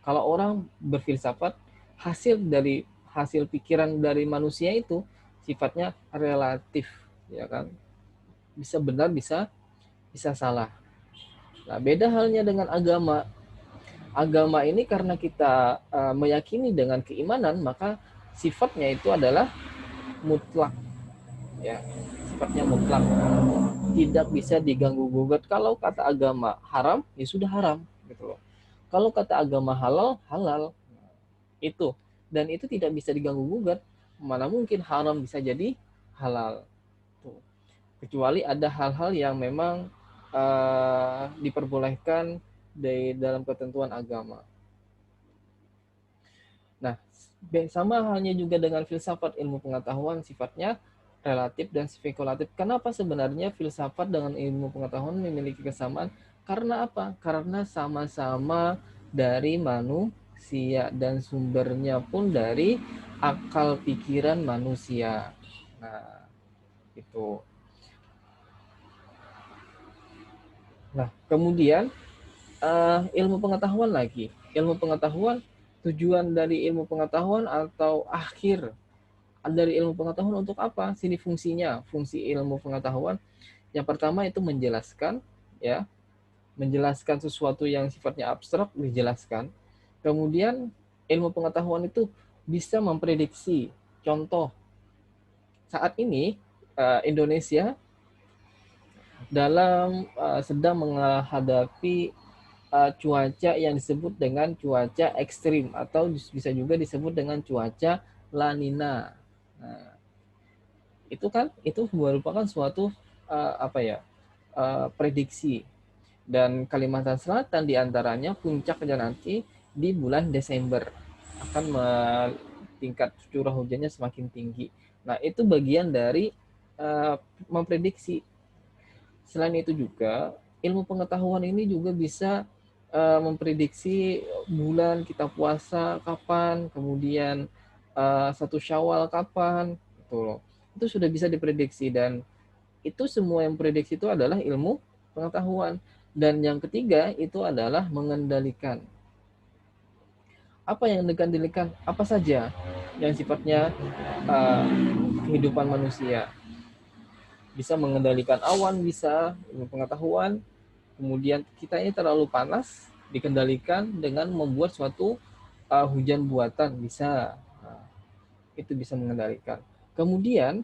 Speaker 1: Kalau orang berfilsafat, hasil pikiran dari manusia itu sifatnya relatif, ya kan? Bisa benar, bisa salah. Nah, beda halnya dengan agama. Agama ini karena kita meyakini dengan keimanan, maka sifatnya itu adalah mutlak, ya. Sifatnya mutlak, tidak bisa diganggu gugat. Kalau kata agama haram, ya sudah haram, gitu loh. Kalau kata agama halal, halal. Itu, dan itu tidak bisa diganggu gugat. Mana mungkin haram bisa jadi halal. Tuh. Kecuali ada hal-hal yang memang diperbolehkan dalam ketentuan agama. Nah, sama halnya juga dengan filsafat, ilmu pengetahuan sifatnya relatif dan spekulatif. Kenapa sebenarnya filsafat dengan ilmu pengetahuan memiliki kesamaan? Karena apa? Karena sama-sama dari manusia dan sumbernya pun dari akal pikiran manusia. Nah, itu. Nah, kemudian ilmu pengetahuan lagi. Ilmu pengetahuan, tujuan dari ilmu pengetahuan atau akhir dari ilmu pengetahuan untuk apa? Sini fungsinya. Fungsi ilmu pengetahuan yang pertama itu menjelaskan, ya. Menjelaskan sesuatu yang sifatnya abstrak, dijelaskan. Kemudian ilmu pengetahuan itu bisa memprediksi. Contoh, saat ini Indonesia sedang menghadapi cuaca yang disebut dengan cuaca ekstrim atau bisa juga disebut dengan cuaca La Nina. Nah, itu merupakan suatu prediksi. Dan Kalimantan Selatan diantaranya puncaknya nanti di bulan Desember akan tingkat curah hujannya semakin tinggi. Nah, itu bagian dari memprediksi. Selain itu juga ilmu pengetahuan ini juga bisa memprediksi bulan kita puasa kapan, kemudian 1 Syawal kapan, gitu loh. Itu sudah bisa diprediksi, dan itu semua yang prediksi itu adalah ilmu pengetahuan. Dan yang ketiga itu adalah mengendalikan. Apa yang dikendalikan? Apa saja yang sifatnya kehidupan manusia. bisa mengendalikan awan, bisa ilmu pengetahuan. Kemudian kita ini terlalu panas, dikendalikan dengan membuat suatu hujan buatan, bisa. Nah, itu bisa mengendalikan. Kemudian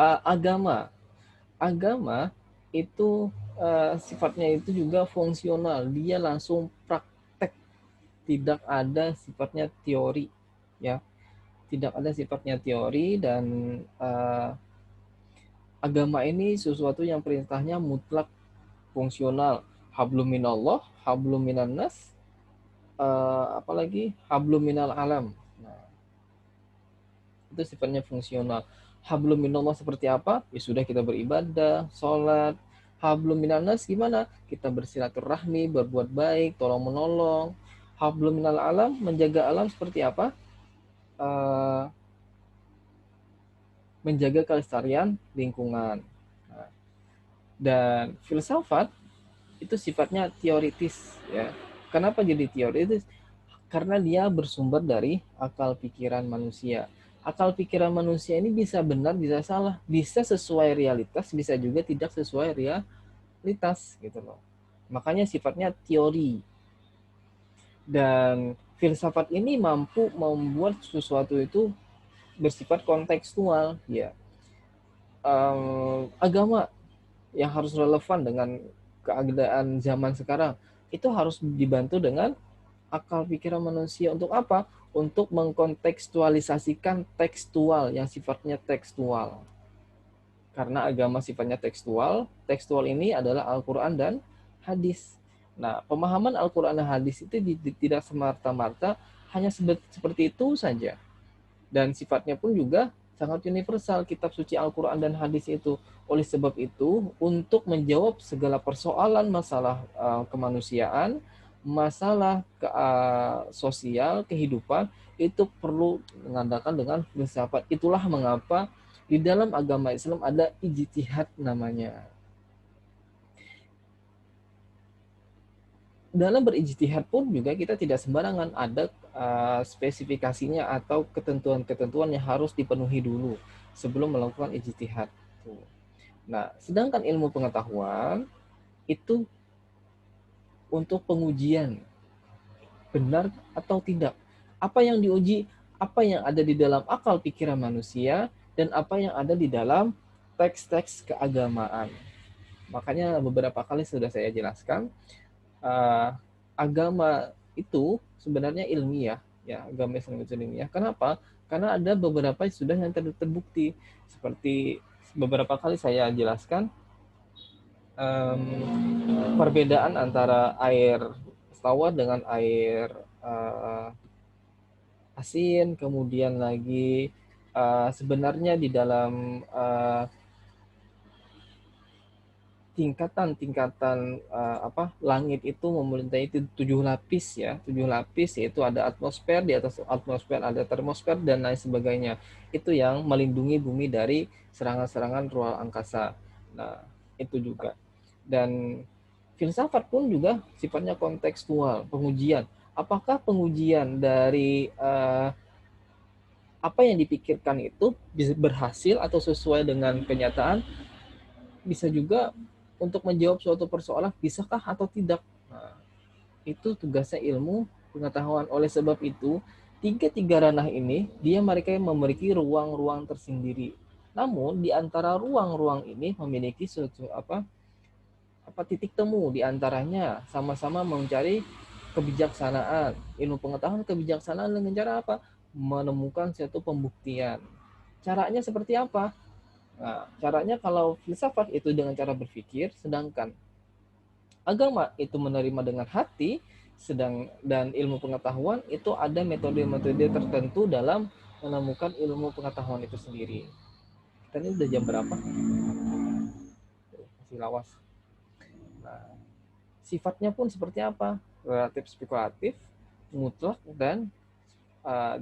Speaker 1: agama itu sifatnya itu juga fungsional, dia langsung praktek, tidak ada sifatnya teori, ya, tidak ada sifatnya teori. Dan agama ini sesuatu yang perintahnya mutlak fungsional, hablum minallah, hablum minannas, apalagi hablum minal alam. Nah, itu sifatnya fungsional. Hablum minallah seperti apa? Ya sudah, kita beribadah, sholat. Hablum minannas gimana? Kita bersilaturahmi, berbuat baik, tolong menolong. Hablum minal alam, menjaga alam seperti apa? Menjaga kelestarian lingkungan. Nah, dan filsafat itu sifatnya teoritis, ya. Kenapa jadi teoritis? Karena dia bersumber dari akal pikiran manusia. Akal pikiran manusia ini bisa benar, bisa salah, bisa sesuai realitas, bisa juga tidak sesuai realitas, gitu loh. Makanya sifatnya teori. Dan filsafat ini mampu membuat sesuatu itu bersifat kontekstual, ya. Agama yang harus relevan dengan keadaan zaman sekarang itu harus dibantu dengan akal pikiran manusia. Untuk apa? Untuk mengkontekstualisasikan tekstual yang sifatnya tekstual. Karena agama sifatnya tekstual, tekstual ini adalah Al-Quran dan hadis. Nah, pemahaman Al-Quran dan hadis itu tidak semata-mata hanya seperti itu saja. Dan sifatnya pun juga sangat universal, kitab suci Al-Quran dan hadis itu. Oleh sebab itu, untuk menjawab segala persoalan masalah kemanusiaan, masalah sosial, kehidupan, itu perlu mengandalkan dengan filsafat. Itulah mengapa di dalam agama Islam ada ijtihad namanya. Dalam berijtihad pun juga kita tidak sembarangan, ada spesifikasinya atau ketentuan-ketentuan yang harus dipenuhi dulu sebelum melakukan ijtihad. Nah, sedangkan ilmu pengetahuan itu untuk pengujian benar atau tidak. Apa yang diuji? Apa yang ada di dalam akal pikiran manusia dan apa yang ada di dalam teks-teks keagamaan. Makanya beberapa kali sudah saya jelaskan, agama itu sebenarnya ilmiah, ya, agama Islam itu ilmiah. Kenapa? Karena ada beberapa sudah yang terbukti, seperti beberapa kali saya jelaskan perbedaan antara air tawar dengan air asin, kemudian lagi sebenarnya di dalam tingkatan langit itu memiliki 7 lapis, ya, 7 lapis, yaitu ada atmosfer, di atas atmosfer ada termosfer dan lain sebagainya. Itu yang melindungi bumi dari serangan-serangan ruang angkasa. Nah, itu juga. Dan filsafat pun juga sifatnya kontekstual, pengujian. Apakah pengujian dari apa yang dipikirkan itu bisa berhasil atau sesuai dengan kenyataan? Bisa juga untuk menjawab suatu persoalan, bisakah atau tidak. Nah, itu tugasnya ilmu pengetahuan. Oleh sebab itu, tiga ranah ini, mereka memiliki ruang-ruang tersendiri. Namun, di antara ruang-ruang ini memiliki suatu titik temu. Di antaranya sama-sama mencari kebijaksanaan. Ilmu pengetahuan kebijaksanaan dengan cara apa? Menemukan suatu pembuktian. Caranya seperti apa? Nah, caranya kalau filsafat itu dengan cara berpikir, sedangkan agama itu menerima dengan hati, dan ilmu pengetahuan itu ada metode-metode tertentu dalam menemukan ilmu pengetahuan itu sendiri. Kita ini udah jam berapa? Masih lawas. Nah, sifatnya pun seperti apa? Relatif spekulatif, mutlak, dan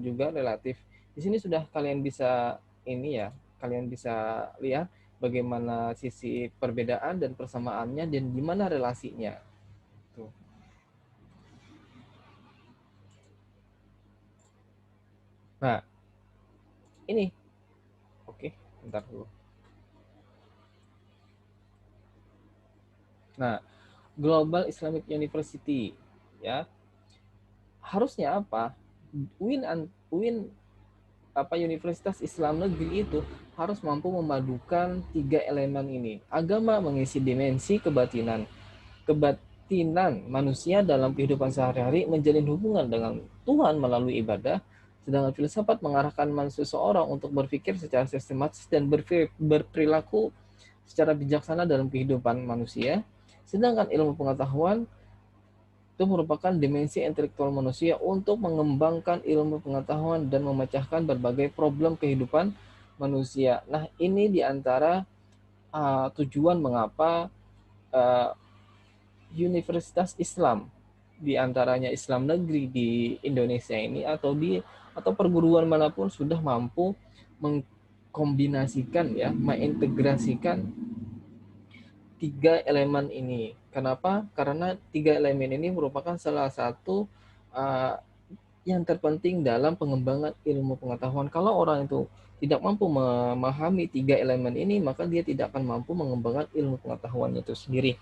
Speaker 1: juga relatif. Di sini sudah kalian bisa kalian bisa lihat bagaimana sisi perbedaan dan persamaannya dan gimana relasinya. Tuh. Nah, ini. Oke, Bentar dulu. Nah, Global Islamic University, ya, harusnya apa? UIN Universitas Islam Negeri itu harus mampu memadukan 3 elemen ini. Agama mengisi dimensi kebatinan. Kebatinan manusia dalam kehidupan sehari-hari menjalin hubungan dengan Tuhan melalui ibadah, sedangkan filsafat mengarahkan seseorang untuk berpikir secara sistematis dan berperilaku secara bijaksana dalam kehidupan manusia. Sedangkan ilmu pengetahuan itu merupakan dimensi intelektual manusia untuk mengembangkan ilmu pengetahuan dan memecahkan berbagai problem kehidupan manusia. Nah, ini diantara tujuan mengapa Universitas Islam, diantaranya Islam Negeri di Indonesia ini atau perguruan manapun sudah mampu mengkombinasikan, ya, mengintegrasikan 3 elemen ini. Kenapa? Karena 3 elemen ini merupakan salah satu yang terpenting dalam pengembangan ilmu pengetahuan. Kalau orang itu tidak mampu memahami 3 elemen ini, maka dia tidak akan mampu mengembangkan ilmu pengetahuannya itu sendiri.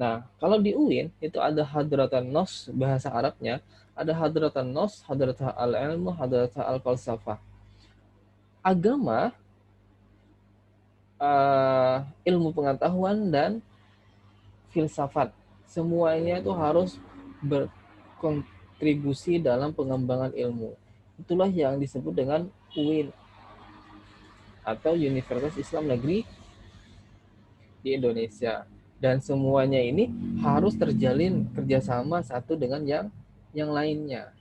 Speaker 1: Nah, kalau di UIN itu ada hadratan nos, bahasa Arabnya, ada hadratan nos, hadratan al-ilmu, hadratan al-falsafah. Agama, ilmu pengetahuan, dan filsafat, semuanya itu harus berkontribusi dalam pengembangan ilmu. Itulah yang disebut dengan UIN atau Universitas Islam Negeri di Indonesia. Dan semuanya ini harus terjalin kerjasama satu dengan yang lainnya.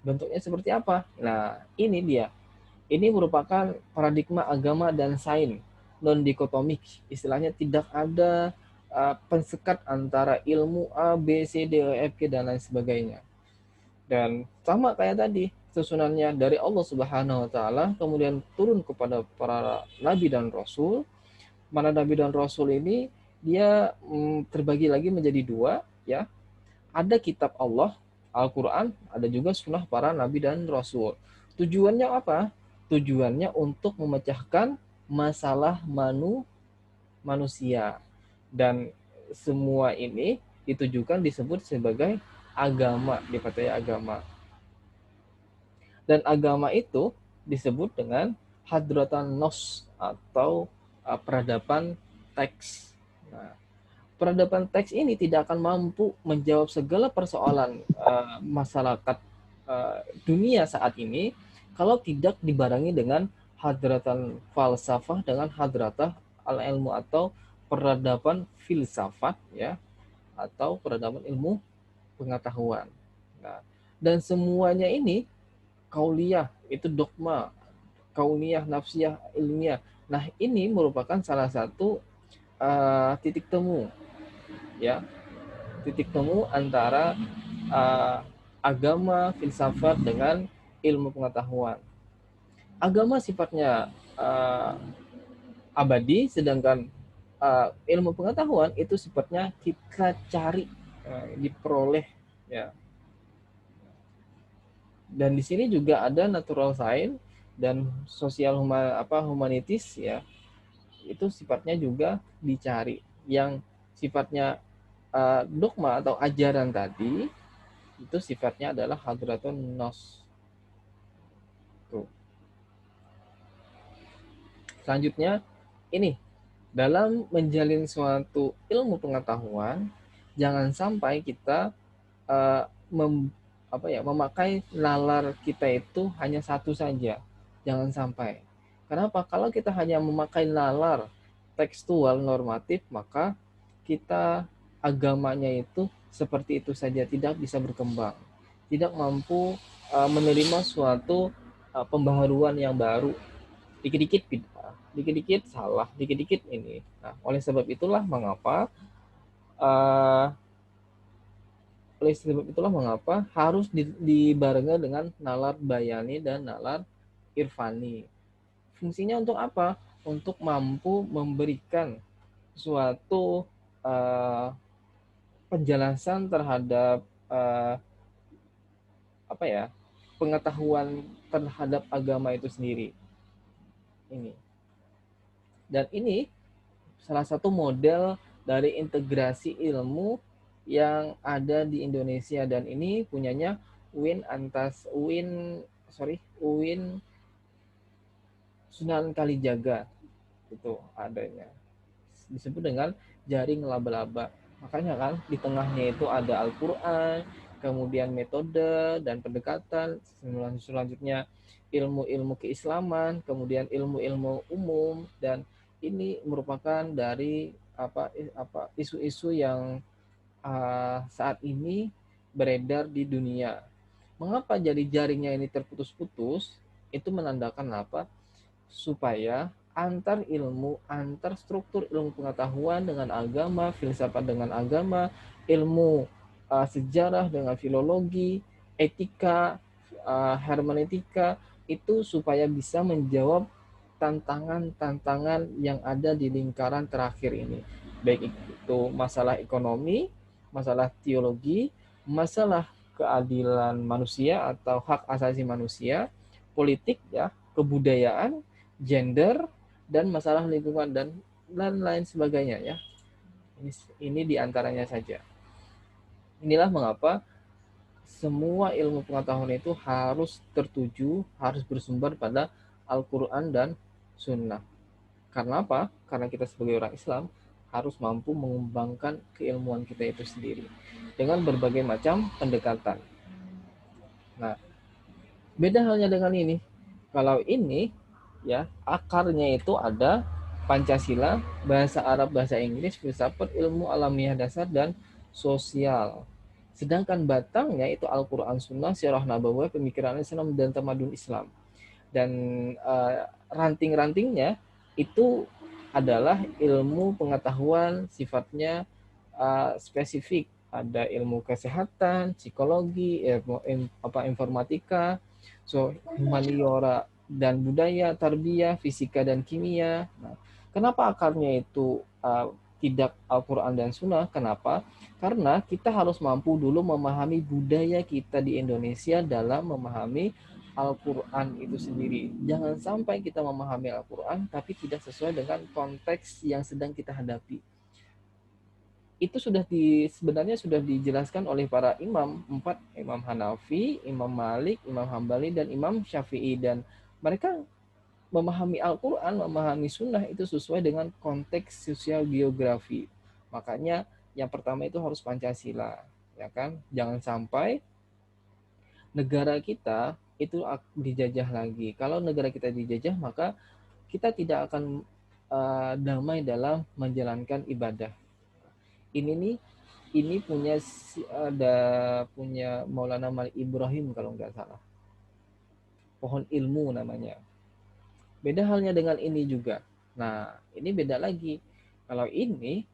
Speaker 1: Bentuknya seperti apa? Nah, ini dia. Ini merupakan paradigma agama dan sains non-dikotomik. Istilahnya tidak ada pensekat antara ilmu A, B, C, D, E, F, G, dan lain sebagainya. Dan sama kayak tadi, susunannya dari Allah Subhanahu wa taala kemudian turun kepada para nabi dan rasul. Mana nabi dan rasul ini dia terbagi lagi menjadi 2, ya. Ada kitab Allah, Al-Qur'an, ada juga sunnah para nabi dan rasul. Tujuannya apa? Tujuannya untuk memecahkan masalah manusia. Dan semua ini ditujukan disebut sebagai agama, dikatakan agama. Dan agama itu disebut dengan hadratan nos atau peradaban teks. Nah, peradaban teks ini tidak akan mampu menjawab segala persoalan masyarakat dunia saat ini kalau tidak dibarengi dengan hadratan falsafah, dengan hadratah al-ilmu atau peradaban filsafat, ya, atau peradaban ilmu pengetahuan. Nah, dan semuanya ini kauliyah, itu dogma, kauniyah, nafsiyah, ilmiah. Nah, ini merupakan salah satu titik temu, ya, titik temu antara agama, filsafat dengan ilmu pengetahuan. Agama sifatnya abadi, sedangkan ilmu pengetahuan itu sifatnya kita cari, diperoleh, ya. Dan di sini juga ada natural science dan sosial humanitis, ya. Itu sifatnya juga dicari. Yang sifatnya dogma atau ajaran tadi itu sifatnya adalah hadratun nos. Tuh. Selanjutnya ini, dalam menjalin suatu ilmu pengetahuan, jangan sampai kita memakai nalar kita itu hanya satu saja. Jangan sampai. Kenapa? Kalau kita hanya memakai nalar tekstual normatif, maka kita agamanya itu seperti itu saja, tidak bisa berkembang. Tidak mampu menerima suatu pembaharuan yang baru. Dikit-dikit bid'ah, dikit-dikit salah, dikit-dikit ini. Nah, oleh sebab itulah mengapa harus dibarengi dengan nalar bayani dan nalar irfani. Fungsinya untuk apa? Untuk mampu memberikan suatu penjelasan terhadap pengetahuan terhadap agama itu sendiri. Ini. Dan ini salah satu model dari integrasi ilmu yang ada di Indonesia, dan ini punyanya UIN Sunan Kalijaga itu adanya. Disebut dengan jaring laba-laba. Makanya kan di tengahnya itu ada Al-Qur'an, kemudian metode dan pendekatan, selanjutnya ilmu-ilmu keislaman, kemudian ilmu-ilmu umum, dan ini merupakan dari isu-isu yang saat ini beredar di dunia. Mengapa jadi jaringnya ini terputus-putus? Itu menandakan apa? Supaya antar ilmu, antar struktur ilmu pengetahuan dengan agama, filsafat dengan agama, ilmu sejarah dengan filologi, etika, hermeneutika, itu supaya bisa menjawab tantangan-tantangan yang ada di lingkaran terakhir ini. Baik itu masalah ekonomi, masalah teologi, masalah keadilan manusia atau hak asasi manusia, politik ya, kebudayaan, gender, dan masalah lingkungan dan lain-lain sebagainya ya. Ini diantaranya saja. Inilah mengapa semua ilmu pengetahuan itu harus tertuju, harus bersumber pada Al-Quran dan Sunnah. Karena apa? Karena kita sebagai orang Islam harus mampu mengembangkan keilmuan kita itu sendiri dengan berbagai macam pendekatan. Nah, beda halnya dengan ini. Kalau ini ya akarnya itu ada Pancasila, bahasa Arab, bahasa Inggris, filsafat, ilmu alamiah dasar, dan sosial. Sedangkan batangnya itu Al-Quran, Sunnah, Sirah Nabawiyah, pemikiran Islam, dan tamadun Islam. Dan ranting-rantingnya itu adalah ilmu pengetahuan sifatnya spesifik. Ada ilmu kesehatan, psikologi, informatika, humaniora dan budaya, tarbiyah, fisika dan kimia. Nah, kenapa akarnya itu tidak Al-Quran dan Sunnah? Kenapa? Karena kita harus mampu dulu memahami budaya kita di Indonesia dalam memahami Al-Quran itu sendiri. Jangan sampai kita memahami Al-Quran tapi tidak sesuai dengan konteks yang sedang kita hadapi. Itu sebenarnya sudah dijelaskan oleh para imam, 4, Imam Hanafi, Imam Malik, Imam Hambali, dan Imam Syafi'i. Dan mereka memahami Al-Quran, memahami Sunnah itu sesuai dengan konteks sosial geografi. Makanya yang pertama itu harus Pancasila, ya kan? Jangan sampai negara kita itu dijajah lagi. Kalau negara kita dijajah, maka kita tidak akan damai dalam menjalankan ibadah. Ini punya Maulana Malik Ibrahim kalau nggak salah. Pohon ilmu namanya. Beda halnya dengan ini juga. Nah, ini beda lagi. Kalau ini,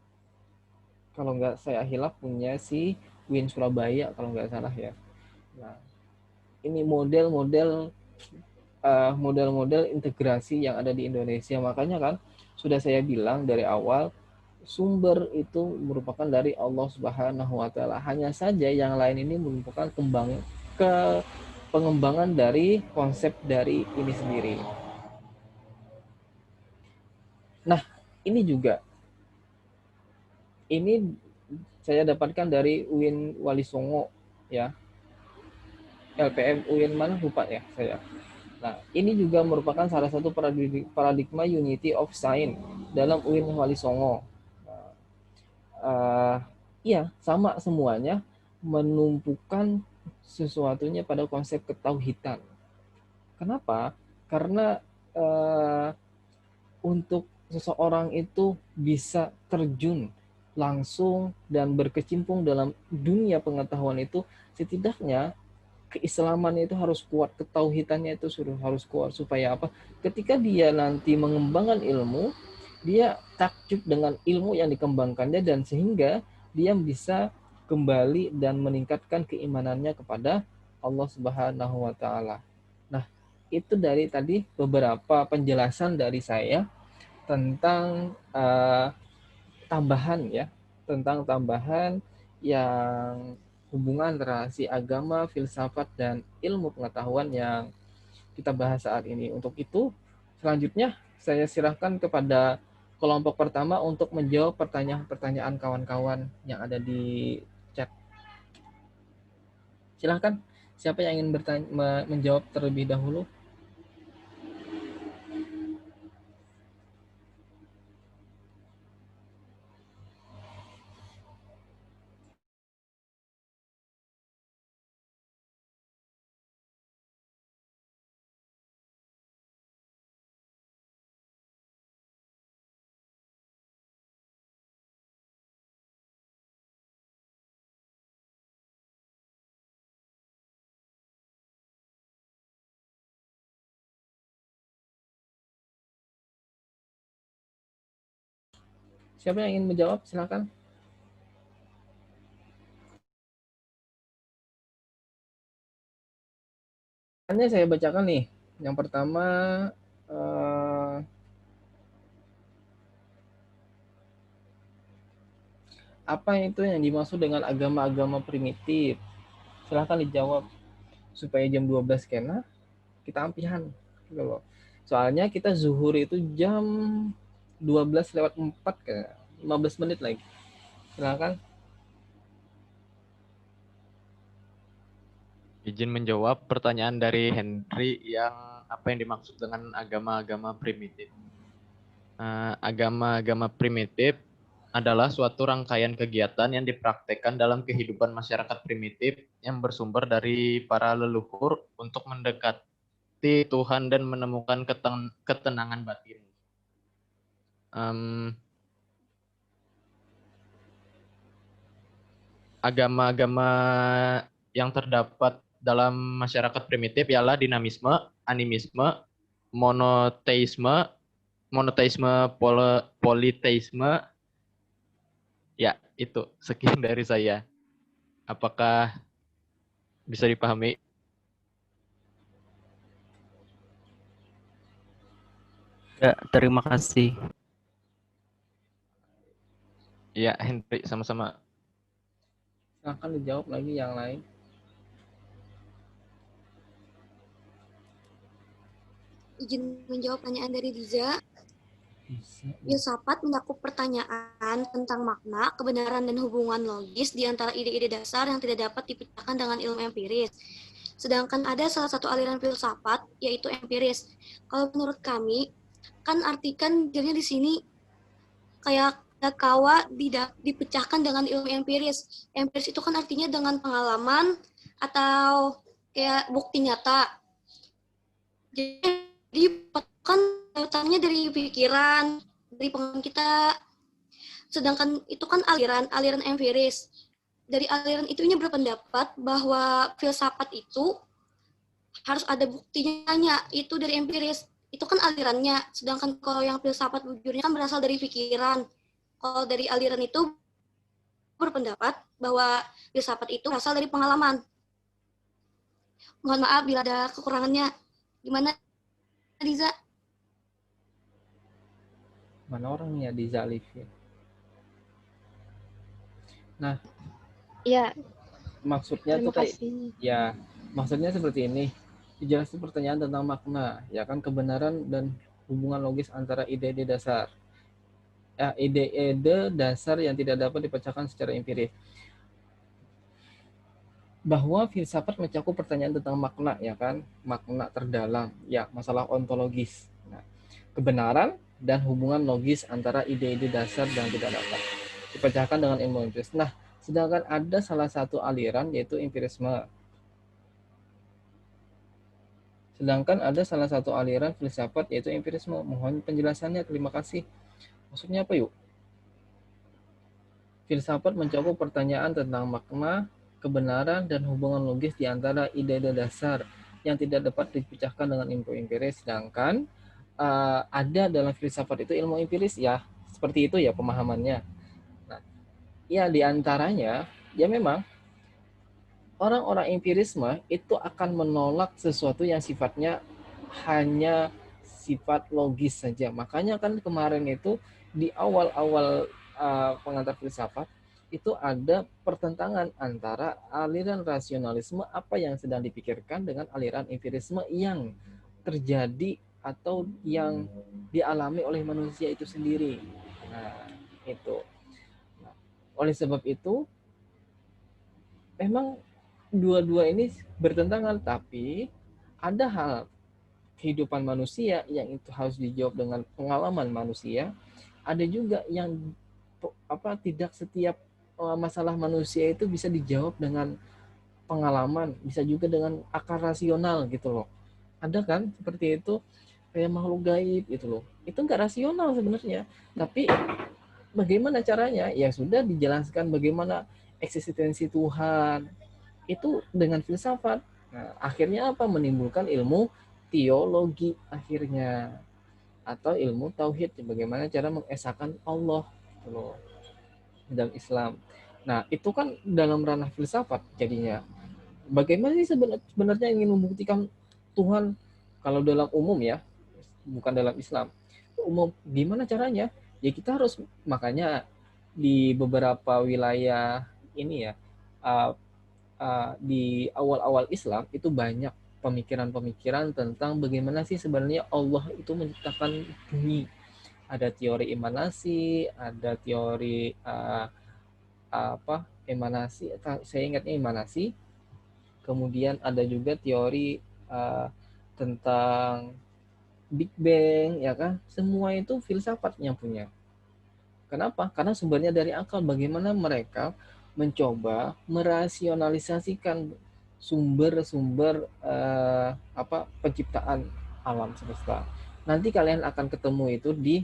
Speaker 1: kalau nggak saya hilaf punya si UIN Surabaya kalau nggak salah ya. Nah, ini model-model integrasi yang ada di Indonesia. Makanya kan sudah saya bilang dari awal, sumber itu merupakan dari Allah Subhanahu wa taala. Hanya saja yang lain ini merupakan pengembangan dari konsep dari ini sendiri. Nah, ini juga ini saya dapatkan dari UIN Wali Songo ya. LPM UIN mana lupa ya saya. Nah, ini juga merupakan salah satu paradigma unity of science dalam UIN Wali Songo. Iya, sama semuanya menumpukan sesuatunya pada konsep ketauhidan. Kenapa? Karena untuk seseorang itu bisa terjun langsung dan berkecimpung dalam dunia pengetahuan itu, setidaknya keislaman itu harus kuat, ketauhidannya itu harus kuat, supaya apa? Ketika dia nanti mengembangkan ilmu, dia takjub dengan ilmu yang dikembangkannya, dan sehingga dia bisa kembali dan meningkatkan keimanannya kepada Allah Subhanahu wa taala. Nah, itu dari tadi beberapa penjelasan dari saya tentang tambahan yang hubungan relasi agama, filsafat, dan ilmu pengetahuan yang kita bahas saat ini. Untuk itu, Selanjutnya, saya serahkan kepada kelompok pertama untuk menjawab pertanyaan-pertanyaan kawan-kawan yang ada di chat. Silahkan, siapa yang ingin menjawab terlebih dahulu? Siapa yang ingin menjawab? Silakan. Hanya saya bacakan nih. Yang pertama, apa itu yang dimaksud dengan agama-agama primitif? Silahkan dijawab. Supaya jam 12 kena, kita ampihan. Gitu loh. Soalnya kita zuhur itu jam 12:04 kayak 15 menit lagi. Silakan.
Speaker 3: Izin menjawab pertanyaan dari Henry yang apa yang dimaksud dengan agama-agama primitif. Agama-agama primitif adalah suatu rangkaian kegiatan yang dipraktekkan dalam kehidupan masyarakat primitif yang bersumber dari para leluhur untuk mendekati Tuhan dan menemukan ketenangan batin. Agama-agama yang terdapat dalam masyarakat primitif ialah dinamisme, animisme, monoteisme, politeisme. Ya, itu sekian dari saya. Apakah bisa dipahami?
Speaker 10: Ya, terima kasih.
Speaker 3: Ya, Henry, sama-sama.
Speaker 1: Silakan dijawab lagi yang lain.
Speaker 5: Izin menjawab pertanyaan dari Diza. Filsafat mencakup pertanyaan tentang makna, kebenaran, dan hubungan logis di antara ide-ide dasar yang tidak dapat dipecahkan dengan ilmu empiris. Sedangkan ada salah satu aliran filsafat, yaitu empiris. Kalau menurut kami, kan artikan jadinya di sini kayak kawa dipecahkan dengan ilmu empiris. Empiris itu kan artinya dengan pengalaman atau kayak bukti nyata. Jadi kan datangnya dari pikiran, dari pengalaman kita. Sedangkan itu kan aliran empiris. Dari aliran itunya berpendapat bahwa filsafat itu harus ada buktinya, itu dari empiris. Itu kan alirannya. Sedangkan kalau yang filsafat bujurnya kan berasal dari pikiran. Kalau dari aliran itu berpendapat bahwa filsafat itu berasal dari pengalaman. Mohon maaf bila ada kekurangannya. Gimana, Diza?
Speaker 1: Mana orangnya Diza Alifia? Nah,
Speaker 9: Ya,
Speaker 1: maksudnya
Speaker 9: terima
Speaker 1: tuh kayak
Speaker 9: kasih.
Speaker 1: ya, maksudnya seperti ini. Dijelasin pertanyaan tentang makna, ya kan, kebenaran dan hubungan logis antara ide-ide dasar. Ide-ide dasar yang tidak dapat dipecahkan secara empiris. Bahwa filsafat mencakup pertanyaan tentang makna, ya kan, makna terdalam, ya, masalah ontologis. Nah, kebenaran dan hubungan logis antara ide-ide dasar yang tidak dapat dipecahkan dengan ilmu empiris. Nah, sedangkan ada salah satu aliran yaitu empirisme. Sedangkan ada salah satu aliran filsafat yaitu empirisme. Mohon penjelasannya, terima kasih. Maksudnya apa yuk? Filsafat mencakup pertanyaan tentang makna, kebenaran, dan hubungan logis di antara ide-ide dasar yang tidak dapat dipecahkan dengan ilmu empiris. Sedangkan ada dalam filsafat itu ilmu empiris, ya seperti itu ya pemahamannya. Nah, ya di antaranya ya memang orang-orang empirisme itu akan menolak sesuatu yang sifatnya hanya sifat logis saja. Makanya kan kemarin itu di awal-awal pengantar filsafat itu ada pertentangan antara aliran rasionalisme apa yang sedang dipikirkan dengan aliran empirisme yang terjadi atau yang dialami oleh manusia itu sendiri. Nah, itu. Nah, oleh sebab itu, memang dua-dua ini bertentangan, tapi ada hal kehidupan manusia yang itu harus dijawab dengan pengalaman manusia. Ada juga yang tidak setiap masalah manusia itu bisa dijawab dengan pengalaman, bisa juga dengan akal rasional gitu loh. Ada kan seperti itu, kayak makhluk gaib gitu loh. Itu nggak rasional sebenarnya, tapi bagaimana caranya? Ya sudah dijelaskan bagaimana eksistensi Tuhan itu dengan filsafat. Nah, akhirnya apa? Menimbulkan ilmu teologi akhirnya, atau ilmu tauhid, bagaimana cara mengesahkan Allah gitu loh, dalam Islam. Nah, itu kan dalam ranah filsafat jadinya. Bagaimana sih sebenarnya ingin membuktikan Tuhan kalau dalam umum ya, bukan dalam Islam. Umum gimana caranya? Ya kita harus, makanya di beberapa wilayah ini ya, di awal-awal Islam itu banyak pemikiran-pemikiran tentang bagaimana sih sebenarnya Allah itu menciptakan bumi. Ada teori emanasi, ada teori emanasi, saya ingatnya emanasi. Kemudian ada juga teori tentang Big Bang, ya kan? Semua itu filsafat yang punya. Kenapa? Karena sumbernya dari akal. Bagaimana mereka mencoba merasionalisasikan sumber-sumber penciptaan alam semesta. Nanti kalian akan ketemu itu di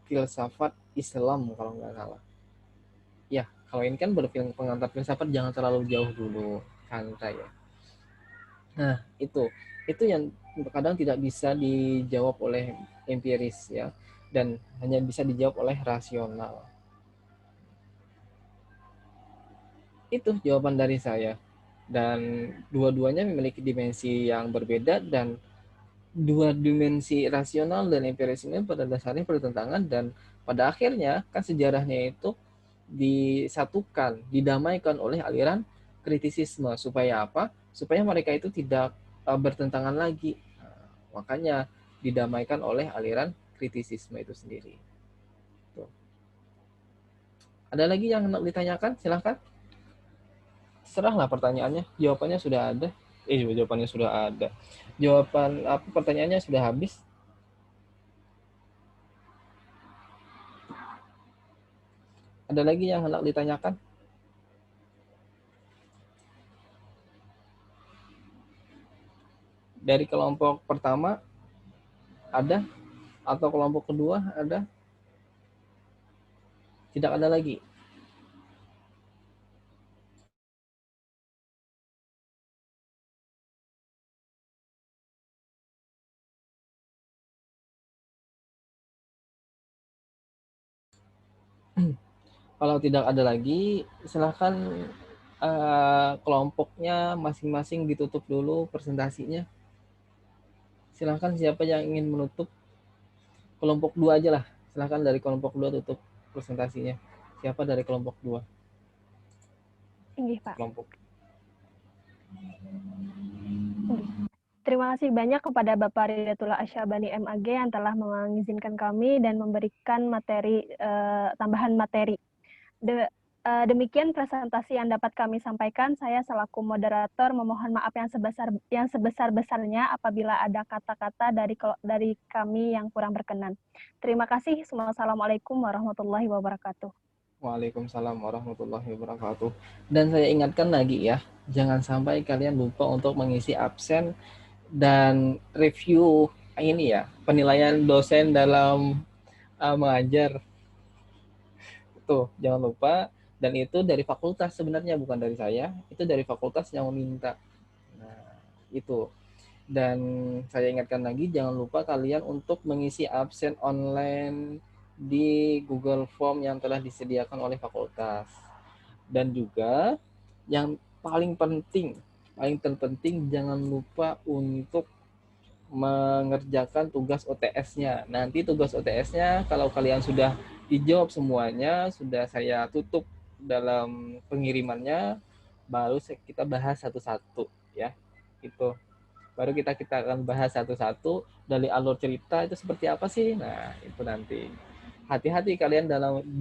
Speaker 1: filsafat Islam kalau nggak salah. Ya, kalau ini kan pengantar filsafat, jangan terlalu jauh dulu, santai ya. Nah, itu yang kadang tidak bisa dijawab oleh empiris ya, dan hanya bisa dijawab oleh rasional. Itu jawaban dari saya. Dan dua-duanya memiliki dimensi yang berbeda, dan dua dimensi rasional dan empiris ini pada dasarnya bertentangan, dan pada akhirnya kan sejarahnya itu disatukan, didamaikan oleh aliran kritisisme. Supaya apa? Supaya mereka itu tidak bertentangan lagi. Makanya didamaikan oleh aliran kritisisme itu sendiri. Tuh. Ada lagi yang ditanyakan? Silahkan. Serahlah pertanyaannya. Jawabannya sudah ada. Jawabannya sudah ada. Jawaban pertanyaannya sudah habis. Ada lagi yang hendak ditanyakan? Dari kelompok pertama ada? Atau kelompok kedua ada? Tidak ada lagi. Kalau tidak ada lagi, silahkan kelompoknya masing-masing ditutup dulu presentasinya. Silahkan siapa yang ingin menutup. Kelompok 2 aja lah. Silahkan dari kelompok 2 tutup presentasinya. Siapa dari kelompok 2?
Speaker 7: Inggih, Pak.
Speaker 1: Kelompok.
Speaker 7: Terima kasih banyak kepada Bapak Ridatullah Asyabani MAG yang telah mengizinkan kami dan memberikan materi tambahan materi. Demikian presentasi yang dapat kami sampaikan. Saya selaku moderator memohon maaf yang sebesar-besarnya apabila ada kata-kata dari kami yang kurang berkenan. Terima kasih. Wassalamualaikum warahmatullahi wabarakatuh.
Speaker 1: Waalaikumsalam warahmatullahi wabarakatuh. Dan saya ingatkan lagi ya, jangan sampai kalian lupa untuk mengisi absen dan review ini ya, penilaian dosen dalam mengajar. Tuh, jangan lupa. Dan itu dari fakultas sebenarnya, bukan dari saya. Itu dari fakultas yang meminta. Nah, itu. Dan saya ingatkan lagi, jangan lupa kalian untuk mengisi absen online di Google Form yang telah disediakan oleh fakultas. Dan juga yang paling terpenting jangan lupa untuk mengerjakan tugas OTS-nya. Nanti tugas OTS-nya kalau kalian sudah dijawab semuanya, sudah saya tutup dalam pengirimannya, baru kita bahas satu-satu ya. Itu. Baru kita akan bahas satu-satu dari alur cerita itu seperti apa sih. Nah, itu nanti. Hati-hati kalian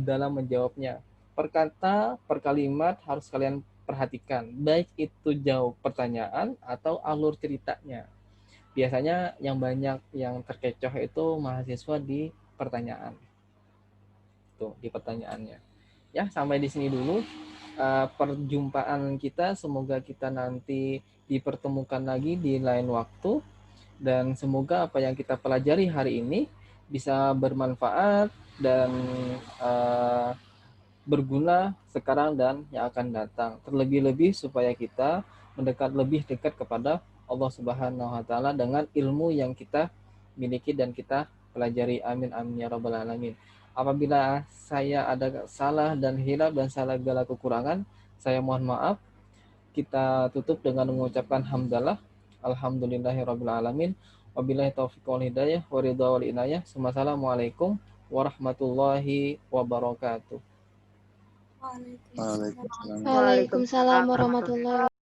Speaker 1: dalam menjawabnya. Per kata, per kalimat harus kalian perhatikan. Baik itu jawab pertanyaan atau alur ceritanya. Biasanya yang banyak yang terkecoh itu mahasiswa di pertanyaan. Tuh, di pertanyaannya. Ya, sampai di sini dulu perjumpaan kita. Semoga kita nanti dipertemukan lagi di lain waktu. Dan semoga apa yang kita pelajari hari ini bisa bermanfaat dan berguna sekarang dan yang akan datang. Terlebih-lebih supaya kita lebih dekat kepada Allah Subhanahu wa taala dengan ilmu yang kita miliki dan kita pelajari. Amin amin ya rabbal alamin. Apabila saya ada salah dan hilaf dan segala kekurangan, saya mohon maaf. Kita tutup dengan mengucapkan hamdalah. Alhamdulillahirabbil alamin. Wabillahi taufiq wal hidayah wa ridha wal inayah. Wassalamualaikum warahmatullahi wabarakatuh.
Speaker 9: Waalaikumsalam warahmatullahi wabarakatuh.